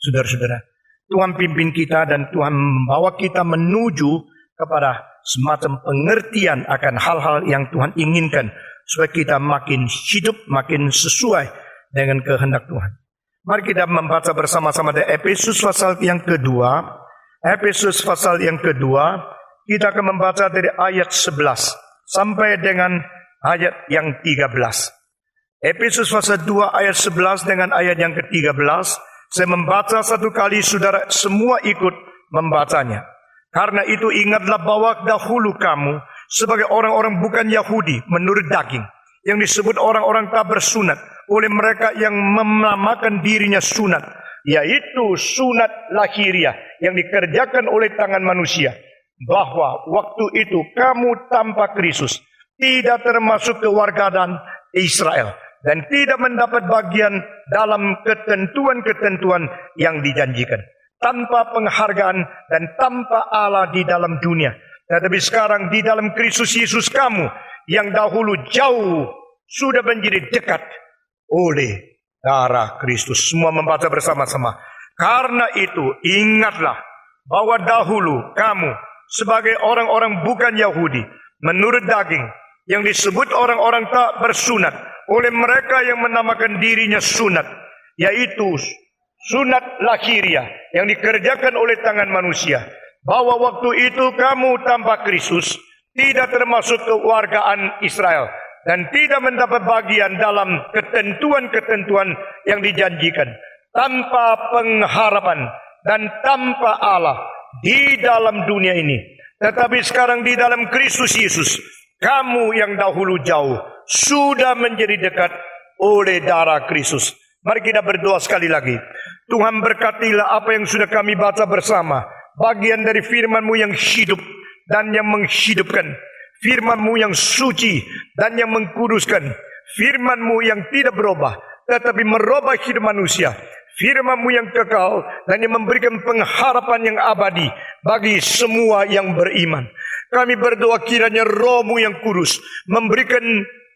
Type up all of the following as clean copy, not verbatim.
Saudara-saudara, Tuhan pimpin kita dan Tuhan membawa kita menuju kepada semacam pengertian akan hal-hal yang Tuhan inginkan, supaya kita makin hidup, makin sesuai dengan kehendak Tuhan. Mari kita membaca bersama-sama dari Efesus pasal yang kedua. Efesus pasal yang kedua, kita akan membaca dari ayat 11 sampai dengan ayat yang 13. Efesus pasal 2 ayat 11 dengan ayat yang ke-13. Saya membaca satu kali, saudara semua ikut membacanya. Karena itu ingatlah bahwa dahulu kamu sebagai orang-orang bukan Yahudi menurut daging, yang disebut orang-orang tak bersunat oleh mereka yang menamakan dirinya sunat, yaitu sunat lahiriah yang dikerjakan oleh tangan manusia. Bahwa waktu itu kamu tanpa Kristus, tidak termasuk kewargaan Israel, dan tidak mendapat bagian dalam ketentuan-ketentuan yang dijanjikan, tanpa penghargaan dan tanpa Allah di dalam dunia. Tetapi sekarang di dalam Kristus Yesus, kamu yang dahulu jauh sudah menjadi dekat oleh darah Kristus. Semua membaca bersama-sama. Karena itu ingatlah bahwa dahulu kamu sebagai orang-orang bukan Yahudi menurut daging, yang disebut orang-orang tak bersunat oleh mereka yang menamakan dirinya sunat, yaitu sunat lahiriah yang dikerjakan oleh tangan manusia. Bahwa waktu itu kamu tanpa Kristus, tidak termasuk kewargaan Israel, dan tidak mendapat bagian dalam ketentuan-ketentuan yang dijanjikan, tanpa pengharapan dan tanpa Allah di dalam dunia ini. Tetapi sekarang di dalam Kristus Yesus, kamu yang dahulu jauh sudah menjadi dekat oleh darah Kristus. Mari kita berdoa sekali lagi. Tuhan, berkatilah apa yang sudah kami baca bersama, bagian dari firman-Mu yang hidup dan yang menghidupkan, firman-Mu yang suci dan yang mengkuduskan, firman-Mu yang tidak berubah tetapi merubah hidup manusia, firman-Mu yang kekal dan yang memberikan pengharapan yang abadi bagi semua yang beriman. Kami berdoa kiranya Roh-Mu yang kudus memberikan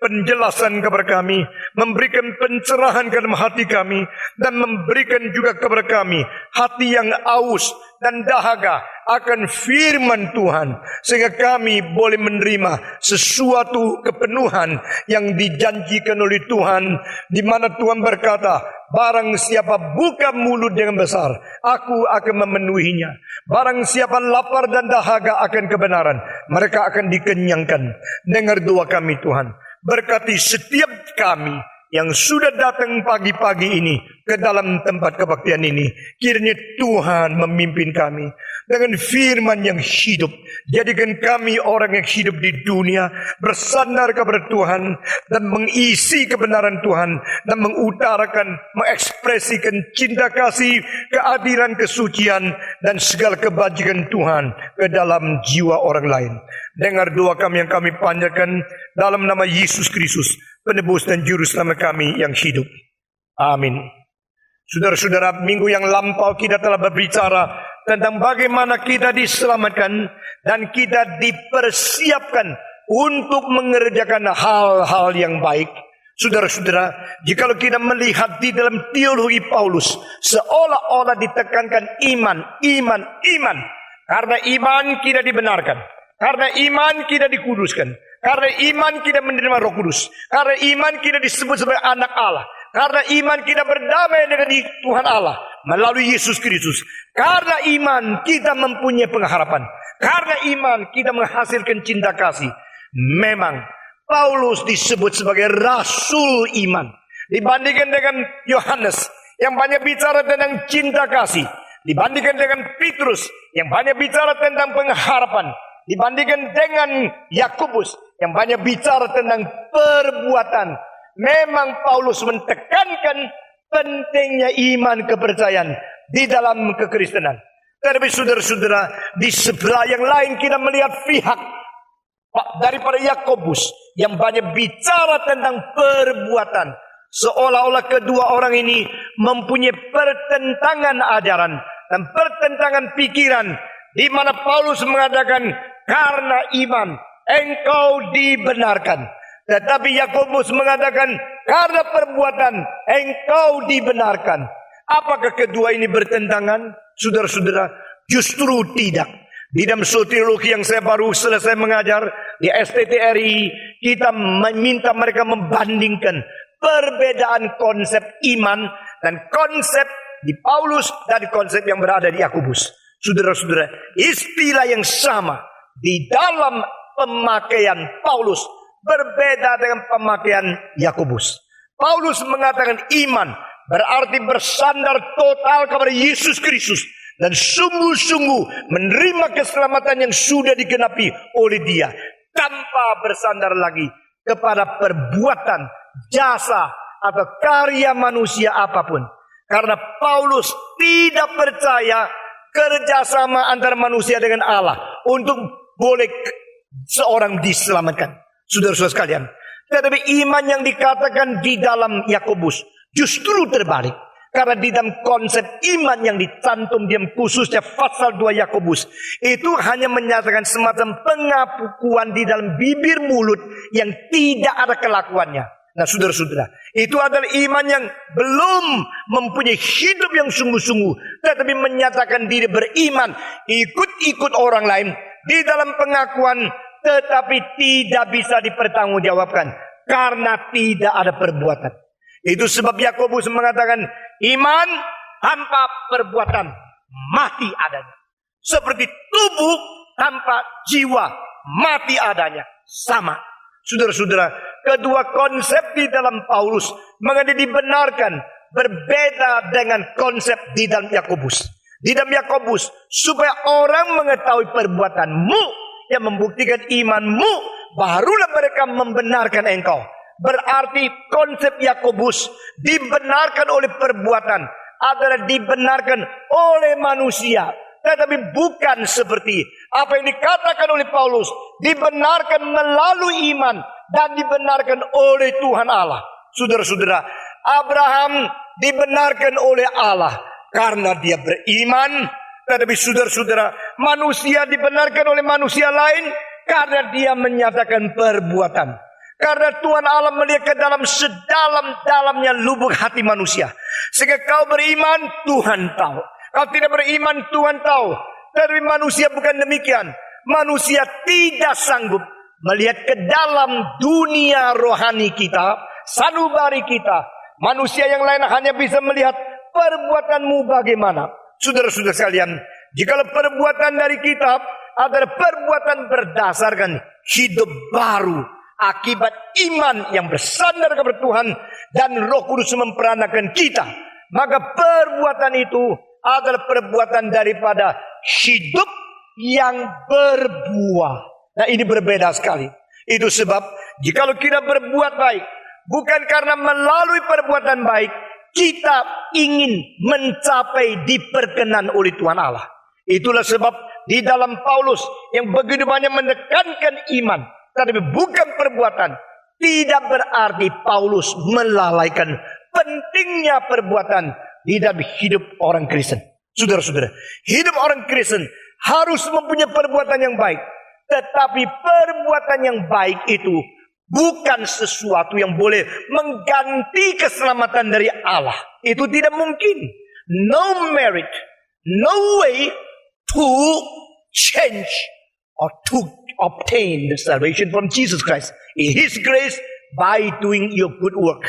penjelasan kepada kami, memberikan pencerahan ke dalam hati kami, dan memberikan juga kepada kami hati yang aus dan dahaga akan firman Tuhan, sehingga kami boleh menerima sesuatu kepenuhan yang dijanjikan oleh Tuhan, di mana Tuhan berkata, barang siapa buka mulut dengan besar, aku akan memenuhinya. Barang siapa lapar dan dahaga akan kebenaran, mereka akan dikenyangkan. Dengar doa kami Tuhan. Berkati setiap kami yang sudah datang pagi-pagi ini ke dalam tempat kebaktian ini. Kiranya Tuhan memimpin kami dengan firman yang hidup. Jadikan kami orang yang hidup di dunia, bersandar kepada Tuhan dan mengisi kebenaran Tuhan, dan mengutarakan, mengekspresikan cinta kasih, keadilan, kesucian, dan segala kebajikan Tuhan ke dalam jiwa orang lain. Dengar doa kami yang kami panjatkan dalam nama Yesus Kristus, penebus dan juru selamat kami yang hidup. Amin. Saudara-saudara, minggu yang lampau kita telah berbicara tentang bagaimana kita diselamatkan dan kita dipersiapkan untuk mengerjakan hal-hal yang baik. Saudara-saudara, jikalau kita melihat di dalam teologi Paulus, seolah-olah ditekankan iman. Karena iman kita dibenarkan, karena iman kita dikuduskan, karena iman kita menerima Roh Kudus, karena iman kita disebut sebagai anak Allah, karena iman kita berdamai dengan Tuhan Allah melalui Yesus Kristus. Karena iman kita mempunyai pengharapan, karena iman kita menghasilkan cinta kasih. Memang Paulus disebut sebagai rasul iman, dibandingkan dengan Yohanes yang banyak bicara tentang cinta kasih, dibandingkan dengan Petrus yang banyak bicara tentang pengharapan, dibandingkan dengan Yakobus yang banyak bicara tentang perbuatan. Memang Paulus menekankan pentingnya iman kepercayaan di dalam kekristenan. Tetapi saudara-saudara, di sebelah yang lain kita melihat pihak daripada Yakobus yang banyak bicara tentang perbuatan. Seolah-olah kedua orang ini mempunyai pertentangan ajaran dan pertentangan pikiran, di mana Paulus mengatakan karena iman engkau dibenarkan, tetapi Yakobus mengatakan karena perbuatan engkau dibenarkan. Apakah kedua ini bertentangan? Saudara-saudara, justru tidak. Di dalam soteriologi yang saya baru selesai mengajar di STTRI, kita meminta mereka membandingkan perbedaan konsep iman dan konsep di Paulus dari konsep yang berada di Yakobus. Saudara-saudara, istilah yang sama di dalam pemakaian Paulus berbeda dengan pemakaian Yakobus. Paulus mengatakan iman berarti bersandar total kepada Yesus Kristus dan sungguh-sungguh menerima keselamatan yang sudah digenapi oleh Dia, tanpa bersandar lagi kepada perbuatan, jasa, atau karya manusia apapun. Karena Paulus tidak percaya kerjasama antara manusia dengan Allah untuk boleh seorang diselamatkan. Saudara-saudara sekalian, tetapi iman yang dikatakan di dalam Yakobus justru terbalik. Karena di dalam konsep iman yang dicantum diam khususnya pasal 2 Yakobus, itu hanya menyatakan semacam pengakuan di dalam bibir mulut yang tidak ada kelakuannya. Nah, saudara-saudara, itu adalah iman yang belum mempunyai hidup yang sungguh-sungguh, tetapi menyatakan diri beriman, ikut-ikut orang lain di dalam pengakuan, tetapi tidak bisa dipertanggungjawabkan karena tidak ada perbuatan. Itu sebab Yakobus mengatakan iman tanpa perbuatan mati adanya. Seperti tubuh tanpa jiwa mati adanya. Sama. Saudara-saudara, kedua konsep di dalam Paulus mengenai dibenarkan berbeda dengan konsep di dalam Yakobus. Di dalam Yakobus, supaya orang mengetahui perbuatanmu yang membuktikan imanmu, barulah mereka membenarkan engkau. Berarti konsep Yakobus dibenarkan oleh perbuatan adalah dibenarkan oleh manusia, tetapi bukan seperti apa yang dikatakan oleh Paulus, dibenarkan melalui iman dan dibenarkan oleh Tuhan Allah. Saudara-saudara, Abraham dibenarkan oleh Allah karena dia beriman, tetapi saudara-saudara, manusia dibenarkan oleh manusia lain karena dia menyatakan perbuatan. Karena Tuhan Allah melihat ke dalam sedalam-dalamnya lubuk hati manusia. Sehingga kau beriman, Tuhan tahu. Kau tidak beriman, Tuhan tahu. Tapi manusia bukan demikian. Manusia tidak sanggup melihat ke dalam dunia rohani kita, sanubari kita. Manusia yang lain hanya bisa melihat perbuatanmu bagaimana. Saudara-saudara sekalian, jikalau perbuatan dari kitab adalah perbuatan berdasarkan hidup baru, akibat iman yang bersandar kepada Tuhan dan Roh Kudus memperanakan kita, maka perbuatan itu adalah perbuatan daripada hidup yang berbuah. Nah, ini berbeda sekali. Itu sebab jikalau kita berbuat baik, bukan karena melalui perbuatan baik kita ingin mencapai diperkenan oleh Tuhan Allah. Itulah sebab di dalam Paulus yang begitu banyak menekankan iman, tetapi bukan perbuatan, tidak berarti Paulus melalaikan pentingnya perbuatan di dalam hidup orang Kristen. Saudara-saudara, hidup orang Kristen harus mempunyai perbuatan yang baik. Tetapi perbuatan yang baik itu bukan sesuatu yang boleh mengganti keselamatan dari Allah. Itu tidak mungkin. No merit, no way to change or to obtain the salvation from Jesus Christ. In His grace by doing your good work.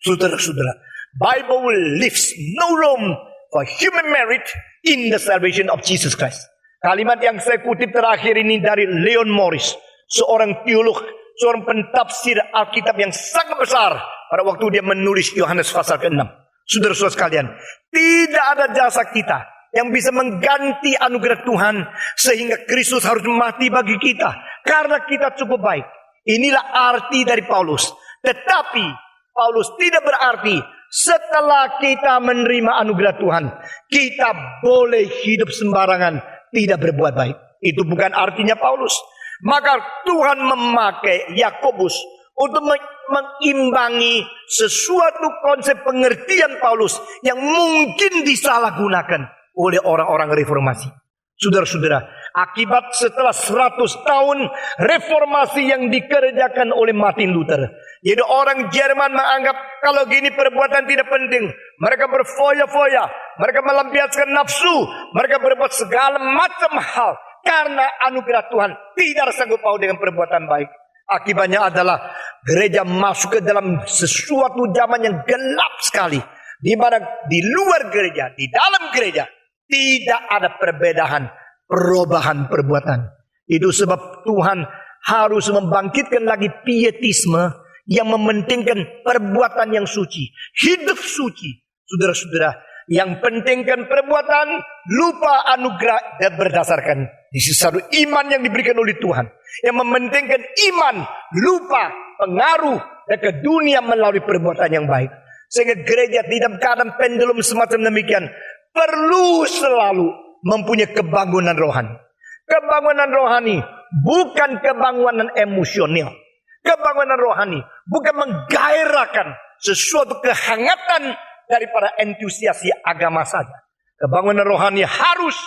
Saudara-saudara, Bible leaves no room for human merit in the salvation of Jesus Christ. Kalimat yang saya kutip terakhir ini dari Leon Morris, seorang teolog, seorang pentafsir Alkitab yang sangat besar pada waktu dia menulis Yohanes pasal ke-6. Saudara-saudara sekalian, tidak ada jasa kita yang bisa mengganti anugerah Tuhan sehingga Kristus harus mati bagi kita karena kita cukup baik. Inilah arti dari Paulus. Tetapi Paulus tidak berarti setelah kita menerima anugerah Tuhan kita boleh hidup sembarangan, tidak berbuat baik. Itu bukan artinya Paulus. Maka Tuhan memakai Yakobus untuk mengimbangi sesuatu konsep pengertian Paulus yang mungkin disalahgunakan oleh orang-orang reformasi. Saudara-saudara, akibat setelah 100 tahun reformasi yang dikerjakan oleh Martin Luther, Jadi orang Jerman menganggap kalau gini perbuatan tidak penting. Mereka berfoya-foya, mereka melampiaskan nafsu, mereka berbuat segala macam hal karena anugerah Tuhan tidak sanggup paut dengan perbuatan baik. Akibatnya adalah gereja masuk ke dalam sesuatu zaman yang gelap sekali, di mana di luar gereja, di dalam gereja tidak ada perubahan perbuatan. Itu sebab Tuhan harus membangkitkan lagi pietisme yang mementingkan perbuatan yang suci, hidup suci. Saudara-saudara, yang pentingkan perbuatan, lupa anugerah dan berdasarkan di satu iman yang diberikan oleh Tuhan. Yang mementingkan iman, lupa pengaruh dan ke dunia melalui perbuatan yang baik. Sehingga gereja tidak keadaan pendulum semacam demikian perlu selalu mempunyai kebangunan rohani. Kebangunan rohani bukan kebangunan emosional. Kebangunan rohani bukan menggairahkan sesuatu kehangatan daripada entusiasi agama saja. Kebangunan rohani harus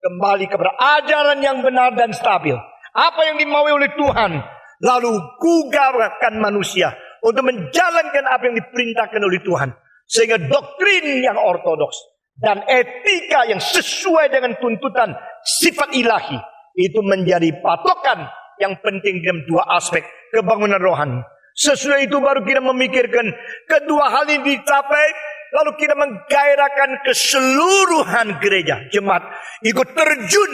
kembali kepada ajaran yang benar dan stabil. Apa yang dimaui oleh Tuhan, lalu gugurkan manusia untuk menjalankan apa yang diperintahkan oleh Tuhan. Sehingga doktrin yang ortodoks dan etika yang sesuai dengan tuntutan sifat ilahi itu menjadi patokan yang penting dalam dua aspek kebangunan rohani. Sesudah itu baru kita memikirkan kedua hal ini dicapai, lalu kita menggairahkan keseluruhan gereja, jemaat ikut terjun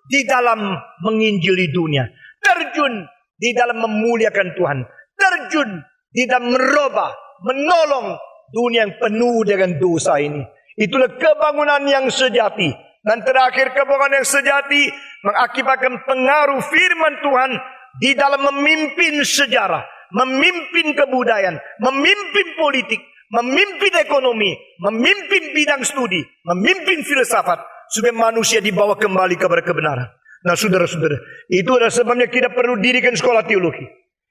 di dalam menginjili dunia, terjun di dalam memuliakan Tuhan, terjun di dalam merubah, menolong dunia yang penuh dengan dosa ini. Itulah kebangunan yang sejati. Dan terakhir, kebangunan yang sejati mengakibatkan pengaruh firman Tuhan di dalam memimpin sejarah, memimpin kebudayaan, memimpin politik, memimpin ekonomi, memimpin bidang studi, memimpin filsafat, supaya manusia dibawa kembali kepada kebenaran. Nah, saudara-saudara, itu adalah sebabnya kita perlu dirikan sekolah teologi.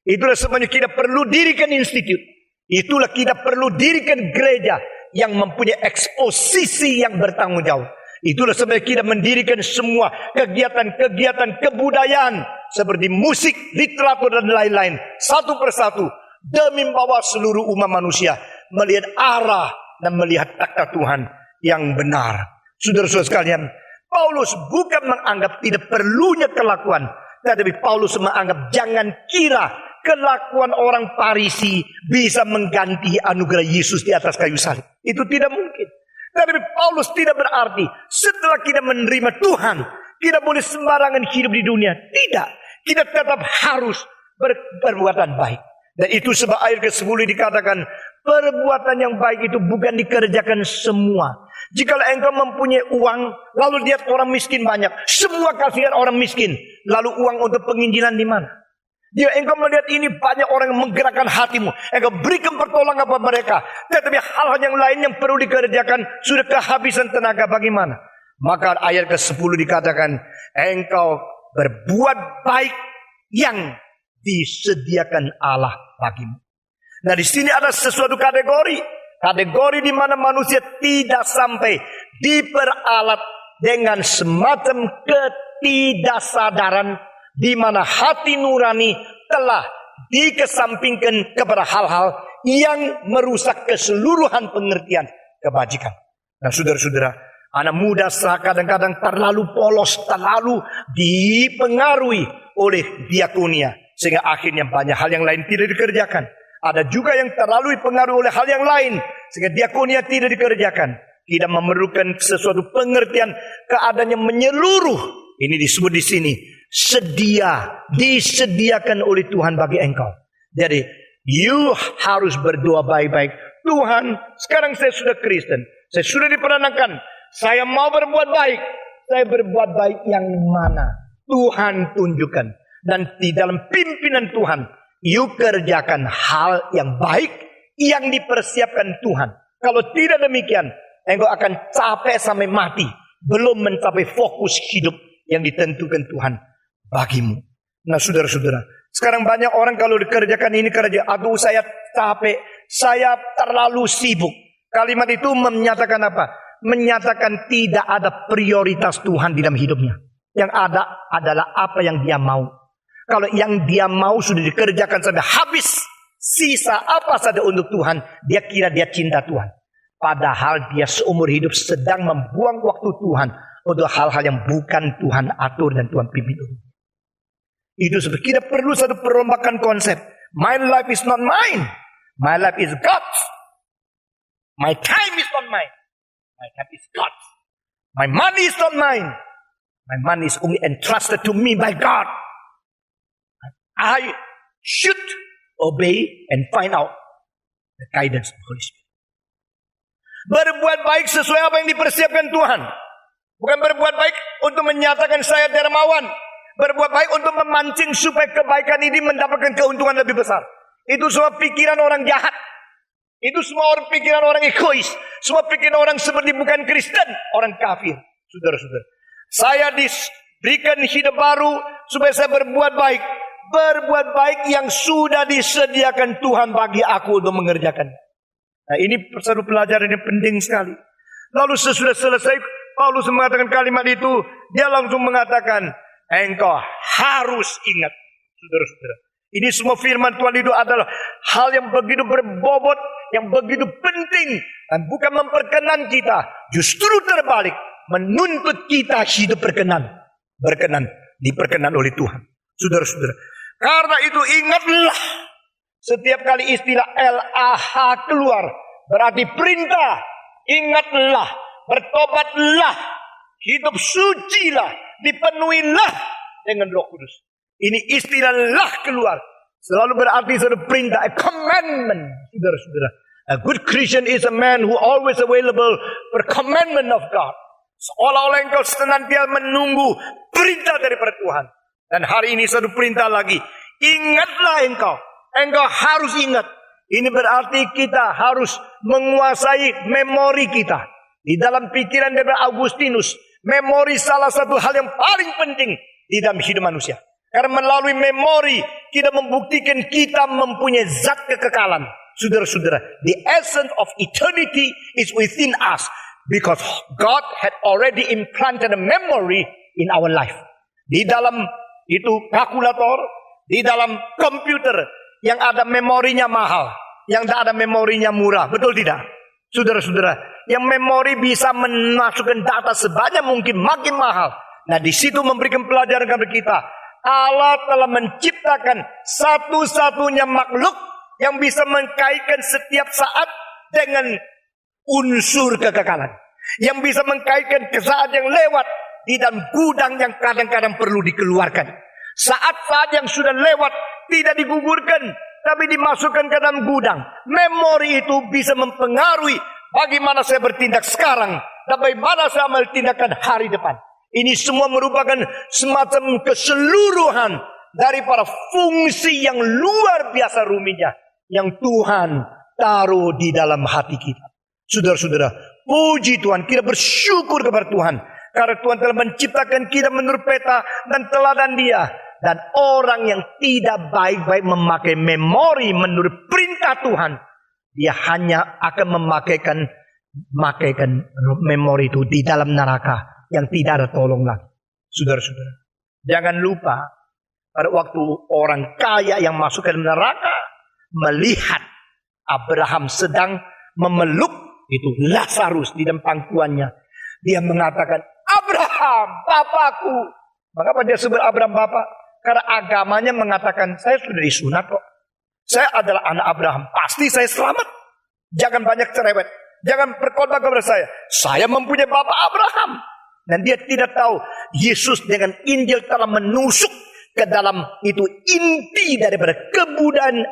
Itulah sebabnya kita perlu dirikan institut. Itulah kita perlu dirikan gereja yang mempunyai eksposisi yang bertanggung jawab. Itulah sebabnya kita mendirikan semua kegiatan-kegiatan kebudayaan seperti musik, literatur dan lain-lain, satu persatu demi membawa seluruh umat manusia melihat arah dan melihat takhta Tuhan yang benar. Saudara-saudara sekalian, Paulus bukan menganggap tidak perlunya kelakuan, tetapi Paulus menganggap jangan kira kelakuan orang Farisi bisa mengganti anugerah Yesus di atas kayu salib. Itu tidak mungkin. Tapi Paulus tidak berarti setelah kita menerima Tuhan, kita boleh sembarangan hidup di dunia. Tidak. Kita tetap harus berbuatan baik. Dan itu sebab ayat ke-10 dikatakan, perbuatan yang baik itu bukan dikerjakan semua. Jika engkau mempunyai uang, lalu lihat orang miskin banyak, semua kasihkan orang miskin. Lalu uang untuk penginjilan di mana? Jika engkau melihat ini banyak orang yang menggerakkan hatimu, engkau berikan pertolongan kepada mereka. Tetapi hal-hal yang lain yang perlu dikerjakan sudah kehabisan tenaga, bagaimana? Maka ayat ke-10 dikatakan, engkau berbuat baik yang disediakan Allah bagimu. Nah, di sini ada sesuatu kategori di mana manusia tidak sampai diperalat dengan semacam ketidaksadaran, di mana hati nurani telah dikesampingkan kepada hal-hal yang merusak keseluruhan pengertian kebajikan. Nah, saudara-saudara, anak muda kadang-kadang terlalu polos, terlalu dipengaruhi oleh diakonia, sehingga akhirnya banyak hal yang lain tidak dikerjakan. Ada juga yang terlalu dipengaruhi oleh hal yang lain, sehingga diakonia tidak dikerjakan. Tidak memerlukan sesuatu pengertian keadaan yang menyeluruh. Ini disebut di sini, disediakan oleh Tuhan bagi engkau. Jadi, you harus berdoa baik-baik. Tuhan, sekarang saya sudah Kristen, saya sudah diperanakan, saya mau berbuat baik. Saya berbuat baik yang mana? Tuhan tunjukkan. Dan di dalam pimpinan Tuhan, you kerjakan hal yang baik yang dipersiapkan Tuhan. Kalau tidak demikian, engkau akan capek sampai mati, belum mencapai fokus hidup yang ditentukan Tuhan bagimu. Nah, saudara-saudara, sekarang banyak orang kalau dikerjakan ini kerja, aduh saya capek, saya terlalu sibuk. Kalimat itu menyatakan apa? Menyatakan tidak ada prioritas Tuhan di dalam hidupnya. Yang ada adalah apa yang dia mau. Kalau yang dia mau sudah dikerjakan sampai habis, sisa apa saja untuk Tuhan, dia kira dia cinta Tuhan. Padahal dia seumur hidup sedang membuang waktu Tuhan untuk hal-hal yang bukan Tuhan atur dan Tuhan pimpin. Itu sebab kita perlu satu perombakan konsep. My life is not mine. My life is God's. My time is not mine. My time is God's. My money is not mine. My money is only entrusted to me by God. I should obey and find out the guidance of the Holy Spirit. Berbuat baik sesuai apa yang dipersiapkan Tuhan. Bukan berbuat baik untuk menyatakan saya dermawan. Berbuat baik untuk memancing supaya kebaikan ini mendapatkan keuntungan lebih besar. Itu semua pikiran orang jahat. Itu semua pikiran orang egois. Semua pikiran orang seperti bukan Kristen, orang kafir. Saudara-saudara, saya diberikan hidup baru supaya saya berbuat baik. Berbuat baik yang sudah disediakan Tuhan bagi aku untuk mengerjakan. Nah, ini satu pelajaran yang penting sekali. Lalu sesudah selesai, Paulus mengatakan kalimat itu, dia langsung mengatakan, engkau harus ingat. Saudara-saudara, ini semua firman Tuhan itu adalah hal yang begitu berbobot, yang begitu penting, dan bukan memperkenan kita, justru terbalik, menuntut kita hidup diperkenan oleh Tuhan. Saudara-saudara, karena itu ingatlah, setiap kali istilah LAH keluar, berarti perintah. Ingatlah, bertobatlah, hidup sucilah, dipenuhilah dengan Roh Kudus. Ini istilah lah keluar, selalu berarti satu perintah, a commandment. Saudara-saudara, a good Christian is a man who always available for commandment of God. Seolah-olah engkau senantiasa menunggu perintah daripada Tuhan. Dan hari ini satu perintah lagi, ingatlah engkau harus ingat. Ini berarti kita harus menguasai memori kita. Di dalam pikiran dari Augustinus, memori salah satu hal yang paling penting di dalam hidup manusia. Karena melalui memori kita membuktikan kita mempunyai zat kekekalan. Saudara-saudara, the essence of eternity is within us. Because God had already implanted a memory in our life. Di dalam itu kalkulator, di dalam komputer yang ada memorinya mahal, yang tak ada memorinya murah, betul tidak? Saudara-saudara, yang memori bisa memasukkan data sebanyak mungkin makin mahal. Nah, di situ memberikan pelajaran kepada kita. Allah telah menciptakan satu-satunya makhluk yang bisa mengkaitkan setiap saat dengan unsur kekekalan, yang bisa mengkaitkan saat yang lewat di dalam gudang yang kadang-kadang perlu dikeluarkan. Saat-saat yang sudah lewat tidak digugurkan, tapi dimasukkan ke dalam gudang. Memori itu bisa mempengaruhi bagaimana saya bertindak sekarang dan bagaimana saya bertindakkan hari depan. Ini semua merupakan semacam keseluruhan daripada fungsi yang luar biasa rumitnya yang Tuhan taruh di dalam hati kita. Saudara-saudara, puji Tuhan, kita bersyukur kepada Tuhan karena Tuhan telah menciptakan kita menurut peta dan teladan Dia. Dan orang yang tidak baik-baik memakai memori menurut perintah Tuhan, dia hanya akan memakaikan memori itu di dalam neraka yang tidak ada tolong lagi. Saudara-saudara, jangan lupa pada waktu orang kaya yang masuk ke neraka melihat Abraham sedang memeluk itu Lazarus di dalam pangkuannya, dia mengatakan, Abraham, Bapakku. Mengapa dia sebut Abraham Bapak? Karena agamanya mengatakan, saya sudah disunat kok. Saya adalah anak Abraham. Pasti saya selamat. Jangan banyak cerewet. Jangan berkhotbah kepada saya. Saya mempunyai Bapak Abraham. Dan dia tidak tahu, Yesus dengan Injil telah menusuk ke dalam itu inti daripada kebudayaan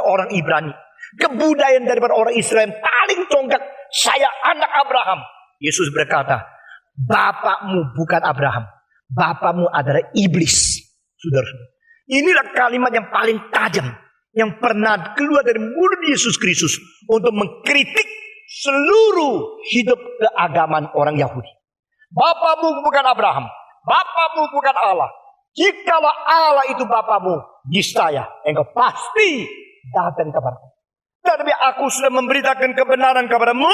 orang Ibrani. Kebudayaan daripada orang Israel paling tonggak. Saya anak Abraham. Yesus berkata, Bapakmu bukan Abraham. Bapamu adalah iblis. Saudara-saudara, inilah kalimat yang paling tajam yang pernah keluar dari mulut Yesus Kristus untuk mengkritik seluruh hidup keagamaan orang Yahudi. Bapamu bukan Abraham, bapamu bukan Allah. Jikalau Allah itu bapamu, niscaya engkau pasti datang kepadaku. Tapi aku sudah memberitakan kebenaran kepadamu.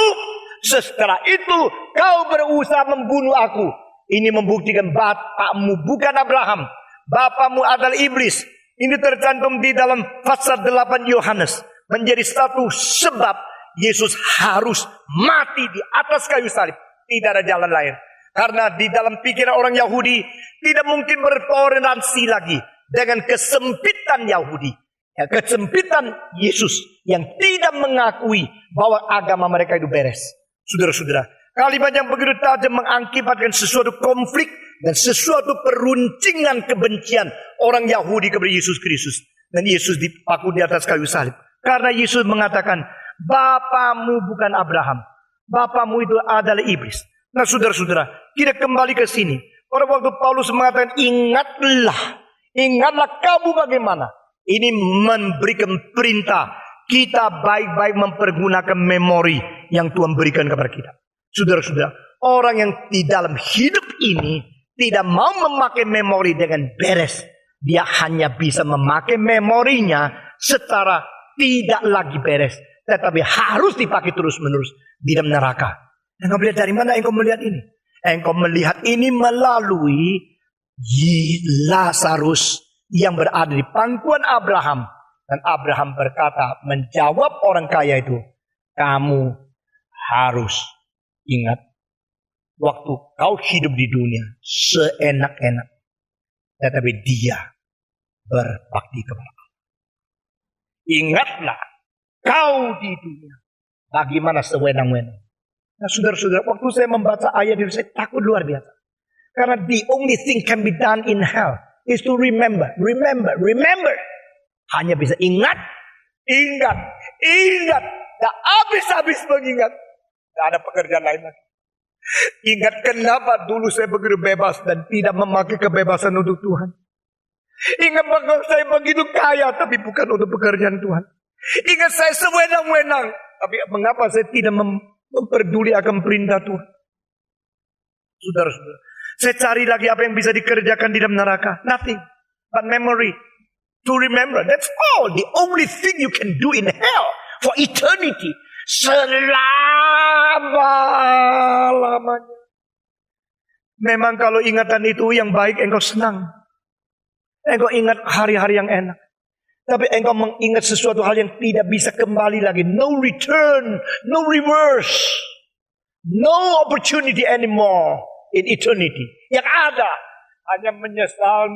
Setelah itu kau berusaha membunuh aku. Ini membuktikan bapakmu bukan Abraham. Bapakmu adalah iblis. Ini tercantum di dalam pasal 8 Yohanes. Menjadi satu sebab Yesus harus mati di atas kayu salib. Tidak ada jalan lain. Karena di dalam pikiran orang Yahudi tidak mungkin bertoleransi lagi dengan kesempitan Yahudi. Ya, kesempitan Yesus yang tidak mengakui bahwa agama mereka itu beres. Saudara-saudara, kalimat yang begitu tajam mengakibatkan sesuatu konflik dan sesuatu peruncingan kebencian orang Yahudi kepada Yesus Kristus. Dan Yesus dipaku di atas kayu salib. Karena Yesus mengatakan, Bapamu bukan Abraham. Bapamu itu adalah iblis. Nah saudara-saudara, kita kembali ke sini. Pada waktu Paulus mengatakan, ingatlah kamu bagaimana. Ini memberikan perintah. Kita baik-baik mempergunakan memori yang Tuhan berikan kepada kita. Saudara-saudara, orang yang di dalam hidup ini tidak mau memakai memori dengan beres. Dia hanya bisa memakai memorinya secara tidak lagi beres. Tetapi harus dipakai terus-menerus di dalam neraka. Engkau melihat dari mana engkau melihat ini? Engkau melihat ini melalui Lazarus yang berada di pangkuan Abraham. Dan Abraham berkata, menjawab orang kaya itu, kamu harus ingat, waktu kau hidup di dunia seenak-enak, tetapi dia berbakti kepada Allah. Ingatlah, kau di dunia bagaimana sewenang-wenang. Nah saudara-saudara, waktu saya membaca ayat itu saya takut luar biasa. Karena the only thing can be done in hell is to remember. Hanya bisa ingat. Dan habis-habis mengingat. Tidak ada pekerjaan lain lagi. Ingat kenapa dulu saya begitu bebas dan tidak memakai kebebasan untuk Tuhan. Ingat bahwa saya begitu kaya tapi bukan untuk pekerjaan Tuhan. Ingat saya sewenang-wenang. Tapi mengapa saya tidak memperduli akan perintah Tuhan? Saudara-saudara, saya cari lagi apa yang bisa dikerjakan di dalam neraka. Nothing but memory. To remember, that's all. The only thing you can do in hell for eternity. Selama-lamanya. Memang kalau ingatan itu yang baik, engkau senang. Engkau ingat hari-hari yang enak. Tapi engkau mengingat sesuatu hal yang tidak bisa kembali lagi. No return, no reverse. No opportunity anymore in eternity. Yang ada hanya menyesal.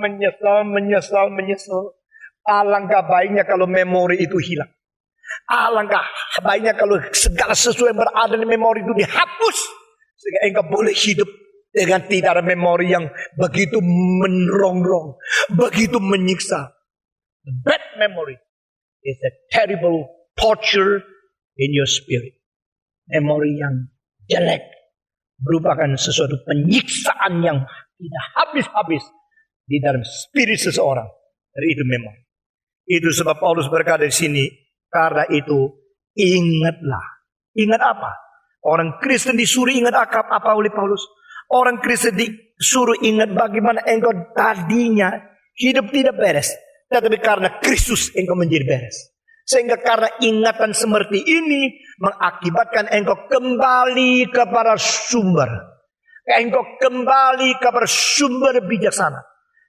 Alangkah baiknya kalau memori itu hilang. Alangkah baiknya kalau segala sesuatu yang berada di memori itu dihapus. Sehingga engkau boleh hidup dengan tidak ada memori yang begitu merongrong, begitu menyiksa. Bad memory is a terrible torture in your spirit. Memori yang jelek merupakan sesuatu penyiksaan yang tidak habis-habis di dalam spirit seseorang. Dari itu memori. Itu sebab Paulus berkata di sini, karena itu ingatlah. Ingat apa? Orang Kristen disuruh ingat apa oleh Paulus? Orang Kristen disuruh ingat bagaimana engkau tadinya hidup tidak beres. Tetapi karena Kristus engkau menjadi beres. Sehingga karena ingatan seperti ini mengakibatkan engkau kembali kepada sumber. Engkau kembali kepada sumber bijaksana.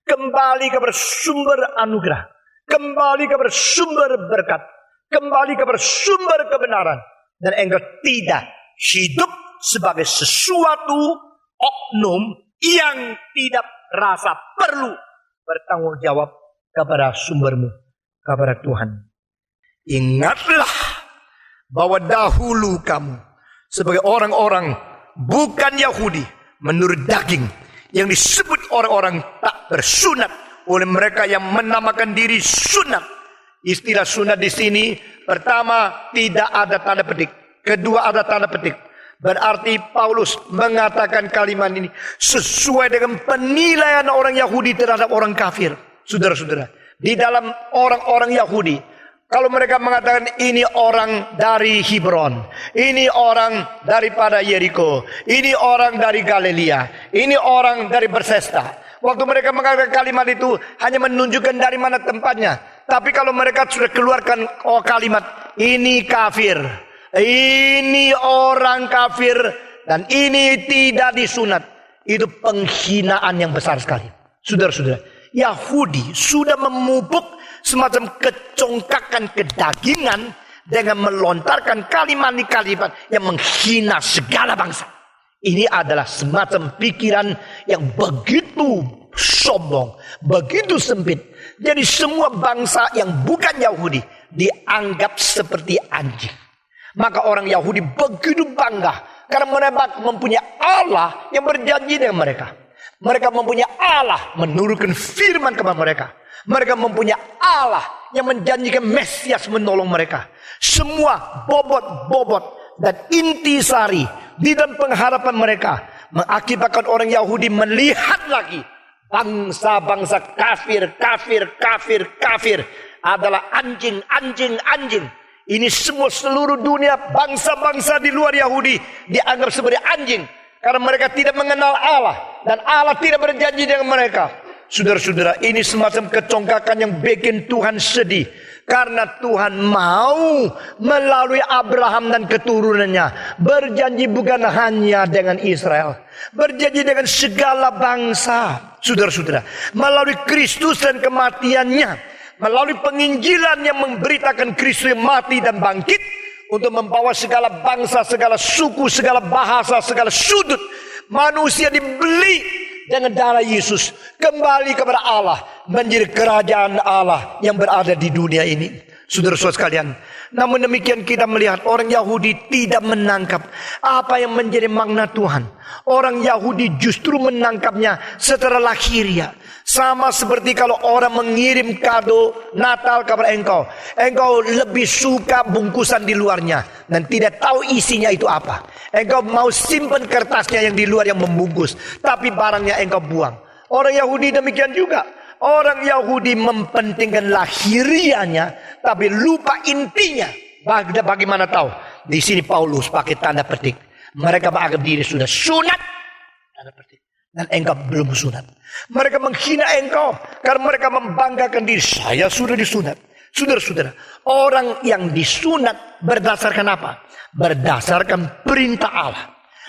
Kembali kepada sumber anugerah. Kembali kepada sumber berkat. Kembali kepada sumber kebenaran. Dan engkau tidak hidup sebagai sesuatu oknum yang tidak rasa perlu bertanggung jawab kepada sumbermu, kepada Tuhan. Ingatlah bahwa dahulu kamu sebagai orang-orang bukan Yahudi menurut daging yang disebut orang-orang tak bersunat oleh mereka yang menamakan diri sunat. Istilah sunat di sini pertama tidak ada tanda petik, kedua ada tanda petik. Berarti Paulus mengatakan kalimat ini sesuai dengan penilaian orang Yahudi terhadap orang kafir. Saudara-saudara, di dalam orang-orang Yahudi, kalau mereka mengatakan ini orang dari Hebron, ini orang daripada Yeriko, ini orang dari Galilea, ini orang dari Bersesta. Waktu mereka mengatakan kalimat itu hanya menunjukkan dari mana tempatnya. Tapi kalau mereka sudah keluarkan kalimat ini kafir, ini orang kafir, dan ini tidak disunat, itu penghinaan yang besar sekali. Saudara-saudara, Yahudi sudah memupuk semacam kecongkakan kedagingan dengan melontarkan kalimat-kalimat yang menghina segala bangsa. Ini adalah semacam pikiran yang begitu sombong, begitu sempit. Jadi semua bangsa yang bukan Yahudi dianggap seperti anjing. Maka orang Yahudi begitu bangga karena mereka mempunyai Allah yang berjanji dengan mereka. Mereka mempunyai Allah menurunkan firman kepada mereka. Mereka mempunyai Allah yang menjanjikan Mesias menolong mereka. Semua bobot-bobot dan intisari di dalam pengharapan mereka mengakibatkan orang Yahudi melihat lagi bangsa-bangsa kafir adalah anjing. Ini semua seluruh dunia, bangsa-bangsa di luar Yahudi dianggap sebagai anjing karena mereka tidak mengenal Allah dan Allah tidak berjanji dengan mereka. Saudara-saudara, ini semacam kecongkakan yang bikin Tuhan sedih. Karena Tuhan mau melalui Abraham dan keturunannya berjanji bukan hanya dengan Israel, berjanji dengan segala bangsa. Saudara-saudara, melalui Kristus dan kematiannya, melalui penginjilan yang memberitakan Kristus yang mati dan bangkit untuk membawa segala bangsa, segala suku, segala bahasa, segala sudut manusia dibeli dengan darah Yesus kembali kepada Allah, menjadi kerajaan Allah yang berada di dunia ini. Saudara-saudara sekalian, namun demikian kita melihat orang Yahudi tidak menangkap apa yang menjadi makna Tuhan. Orang Yahudi justru menangkapnya secara lahiriah. Sama seperti kalau orang mengirim kado Natal kepada engkau, engkau lebih suka bungkusan di luarnya dan tidak tahu isinya itu apa. Engkau mau simpan kertasnya yang di luar yang membungkus, tapi barangnya engkau buang. Orang Yahudi demikian juga. Orang Yahudi mempentingkan lahiriahnya, tapi lupa intinya. Bagaimana tahu? Di sini Paulus pakai tanda petik. Mereka menganggap diri sudah sunat, tanda petik, dan engkau belum sunat. Mereka menghina engkau karena mereka membanggakan diri, saya sudah disunat. Saudara-saudara, orang yang disunat berdasarkan apa? Berdasarkan perintah Allah.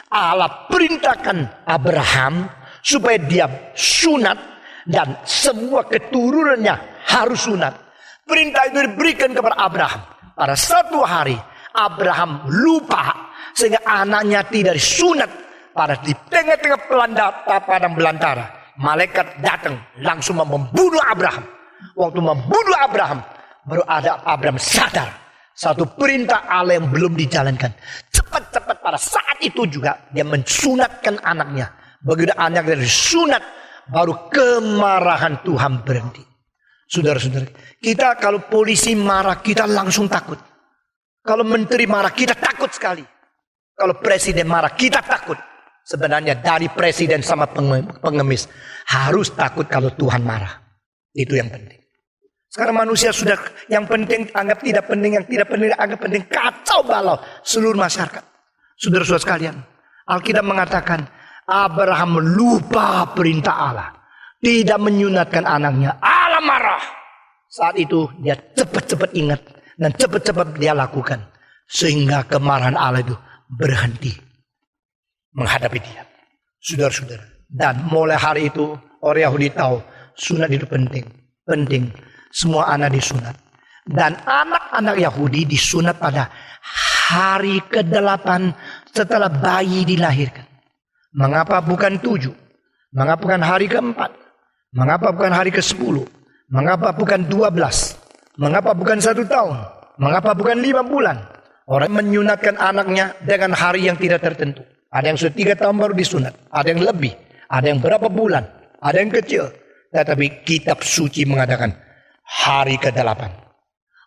Allah perintahkan Abraham supaya dia sunat dan semua keturunannya harus sunat. Perintah itu diberikan kepada Abraham. Pada satu hari Abraham lupa sehingga anaknya tidak disunat. Pada di tengah-tengah padang belantara, malaikat datang langsung membunuh Abraham. Waktu membunuh Abraham, baru ada Abraham sadar satu perintah Allah yang belum dijalankan. Cepat-cepat pada saat itu juga dia mensunatkan anaknya. Begitu anaknya disunat, baru kemarahan Tuhan berhenti. Saudara-saudara, kita kalau polisi marah kita langsung takut. Kalau menteri marah kita takut sekali. Kalau presiden marah kita takut. Sebenarnya dari presiden sama pengemis harus takut kalau Tuhan marah. Itu yang penting. Sekarang manusia sudah yang penting anggap tidak penting, yang tidak penting anggap penting, kacau balau seluruh masyarakat. Saudara-saudara sekalian, Alkitab mengatakan Abraham lupa perintah Allah, tidak menyunatkan anaknya. Allah marah. Saat itu dia cepat-cepat ingat dan cepat-cepat dia lakukan sehingga kemarahan Allah itu berhenti menghadapi dia. Saudara-saudara, dan mulai hari itu orang Yahudi tahu sunat itu penting. Semua anak disunat. Dan anak-anak Yahudi disunat pada hari ke-8 setelah bayi dilahirkan. Mengapa bukan 7? Mengapa bukan hari ke-4? Mengapa bukan hari ke-10? Mengapa bukan 12? Mengapa bukan 1 tahun? Mengapa bukan 5 bulan? Orang menyunatkan anaknya dengan hari yang tidak tertentu. Ada yang sudah 3 tahun baru disunat. Ada yang lebih. Ada yang berapa bulan. Ada yang kecil. Tetapi kitab suci mengatakan hari ke-8.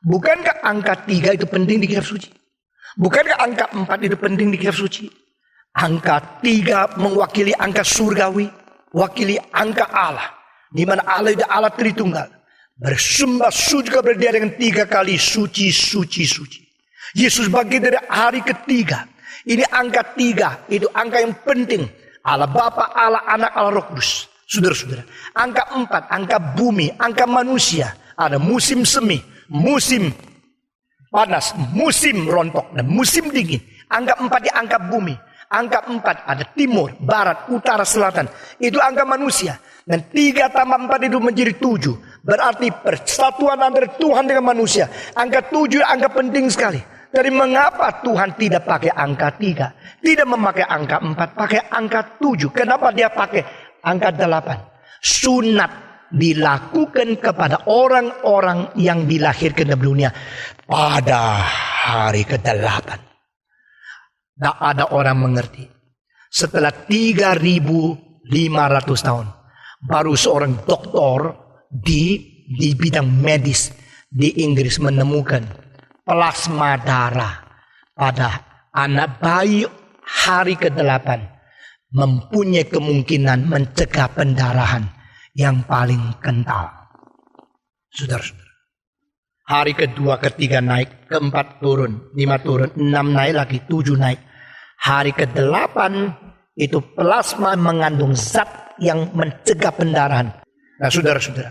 Bukankah angka 3 itu penting di kitab suci? Bukankah angka 4 itu penting di kitab suci? Angka 3 mewakili angka surgawi. Wakili angka Allah. Di mana Allah itu Allah Tritunggal. Bersembah sujud kepada dia dengan 3 kali suci. Yesus bangkit dari hari ketiga. Ini angka 3, itu angka yang penting. Allah Bapa, Allah Anak, Allah Roh Kudus. Saudara-saudara, angka 4, angka bumi, angka manusia. Ada musim semi, musim panas, musim rontok, dan musim dingin. Angka 4 di angka bumi. Angka 4 ada timur, barat, utara, selatan. Itu angka manusia. Dan 3 tambah 4 itu menjadi 7. Berarti persatuan antara Tuhan dengan manusia. Angka 7 angka penting sekali. Dari mengapa Tuhan tidak pakai angka 3? Tidak memakai angka 4, pakai angka 7. Kenapa dia pakai angka 8? Sunat dilakukan kepada orang-orang yang dilahirkan dalam dunia pada hari ke-8. Tidak ada orang mengerti. Setelah 3.500 tahun, baru seorang doktor di bidang medis di Inggris menemukan plasma darah pada anak bayi hari ke-8 mempunyai kemungkinan mencegah pendarahan yang paling kental. Saudara-saudara, hari kedua, ketiga naik, keempat turun, 5 turun, 6 naik lagi, 7 naik. Hari ke-8 itu plasma mengandung zat yang mencegah pendarahan. Nah, saudara-saudara.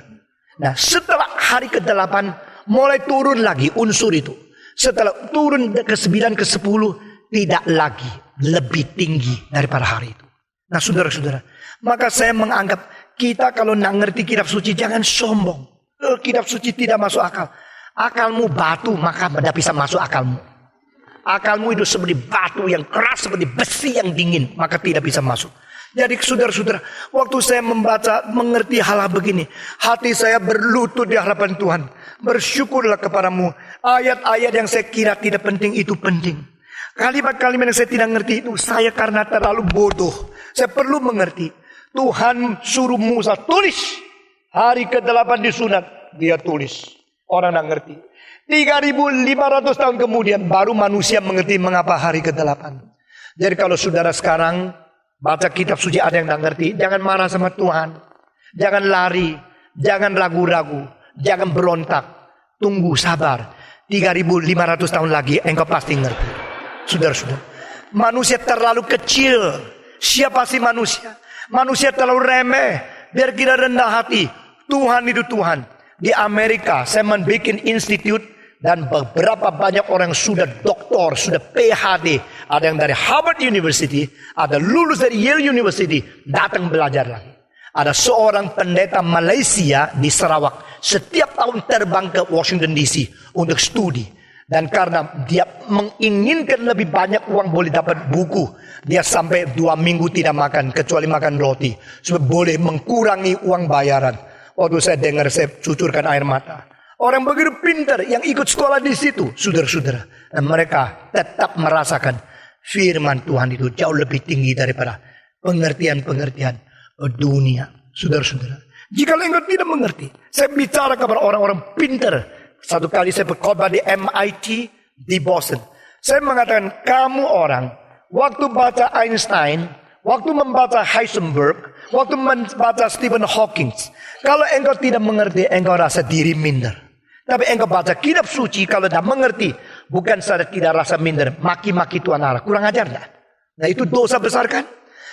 Nah, setelah hari ke-8 mulai turun lagi unsur itu. Setelah turun ke-9, ke-10 tidak lagi lebih tinggi daripada hari itu. Nah, saudara-saudara, maka saya menganggap kita kalau nak ngerti kitab suci jangan sombong. Kitab suci tidak masuk akal. Akalmu batu, maka tidak bisa masuk akalmu. Akalmu itu seperti batu yang keras, seperti besi yang dingin, maka tidak bisa masuk. Jadi saudara-saudara, waktu saya membaca, mengerti hal-hal begini, hati saya berlutut di hadapan Tuhan. Bersyukurlah kepadamu. Ayat-ayat yang saya kira tidak penting itu penting. Kalimat-kalimat yang saya tidak ngerti itu saya karena terlalu bodoh. Saya perlu mengerti. Tuhan suruh Musa tulis. Hari ke-8 disunat. Dia tulis. Orang tidak ngerti. 3.500 tahun kemudian baru manusia mengerti mengapa hari ke-8. Jadi kalau saudara sekarang baca kitab suci ada yang tidak ngerti, jangan marah sama Tuhan. Jangan lari. Jangan ragu-ragu. Jangan berontak. Tunggu sabar. 3.500 tahun lagi engkau pasti ngerti. Saudara-saudara, manusia terlalu kecil. Siapa sih manusia? Manusia terlalu remeh. Biar kita rendah hati. Tuhan itu Tuhan. Di Amerika saya membuat institut dan beberapa banyak orang sudah doktor, sudah PhD. Ada yang dari Harvard University, ada lulus dari Yale University, datang belajar lagi. Ada seorang pendeta Malaysia di Sarawak, setiap tahun terbang ke Washington DC untuk studi. Dan karena dia menginginkan lebih banyak uang boleh dapat buku, dia sampai 2 minggu tidak makan, kecuali makan roti. Supaya boleh mengurangi uang bayaran. Waktu saya dengar, saya cucurkan air mata. Orang begitu pintar yang ikut sekolah di situ, saudara-saudara. Dan mereka tetap merasakan firman Tuhan itu jauh lebih tinggi daripada pengertian-pengertian dunia. Saudara-saudara, jika engkau tidak mengerti, saya bicara kepada orang-orang pintar. Satu kali saya berkhotbah di MIT di Boston. Saya mengatakan, kamu orang, waktu baca Einstein, waktu membaca Heisenberg, waktu membaca Stephen Hawking, kalau engkau tidak mengerti, engkau rasa diri minder. Tapi engkau baca kitab suci, kalau tidak mengerti, bukan saja tidak rasa minder, maki-maki Tuhan Allah. Kurang ajar enggak? Nah, itu dosa besar kan?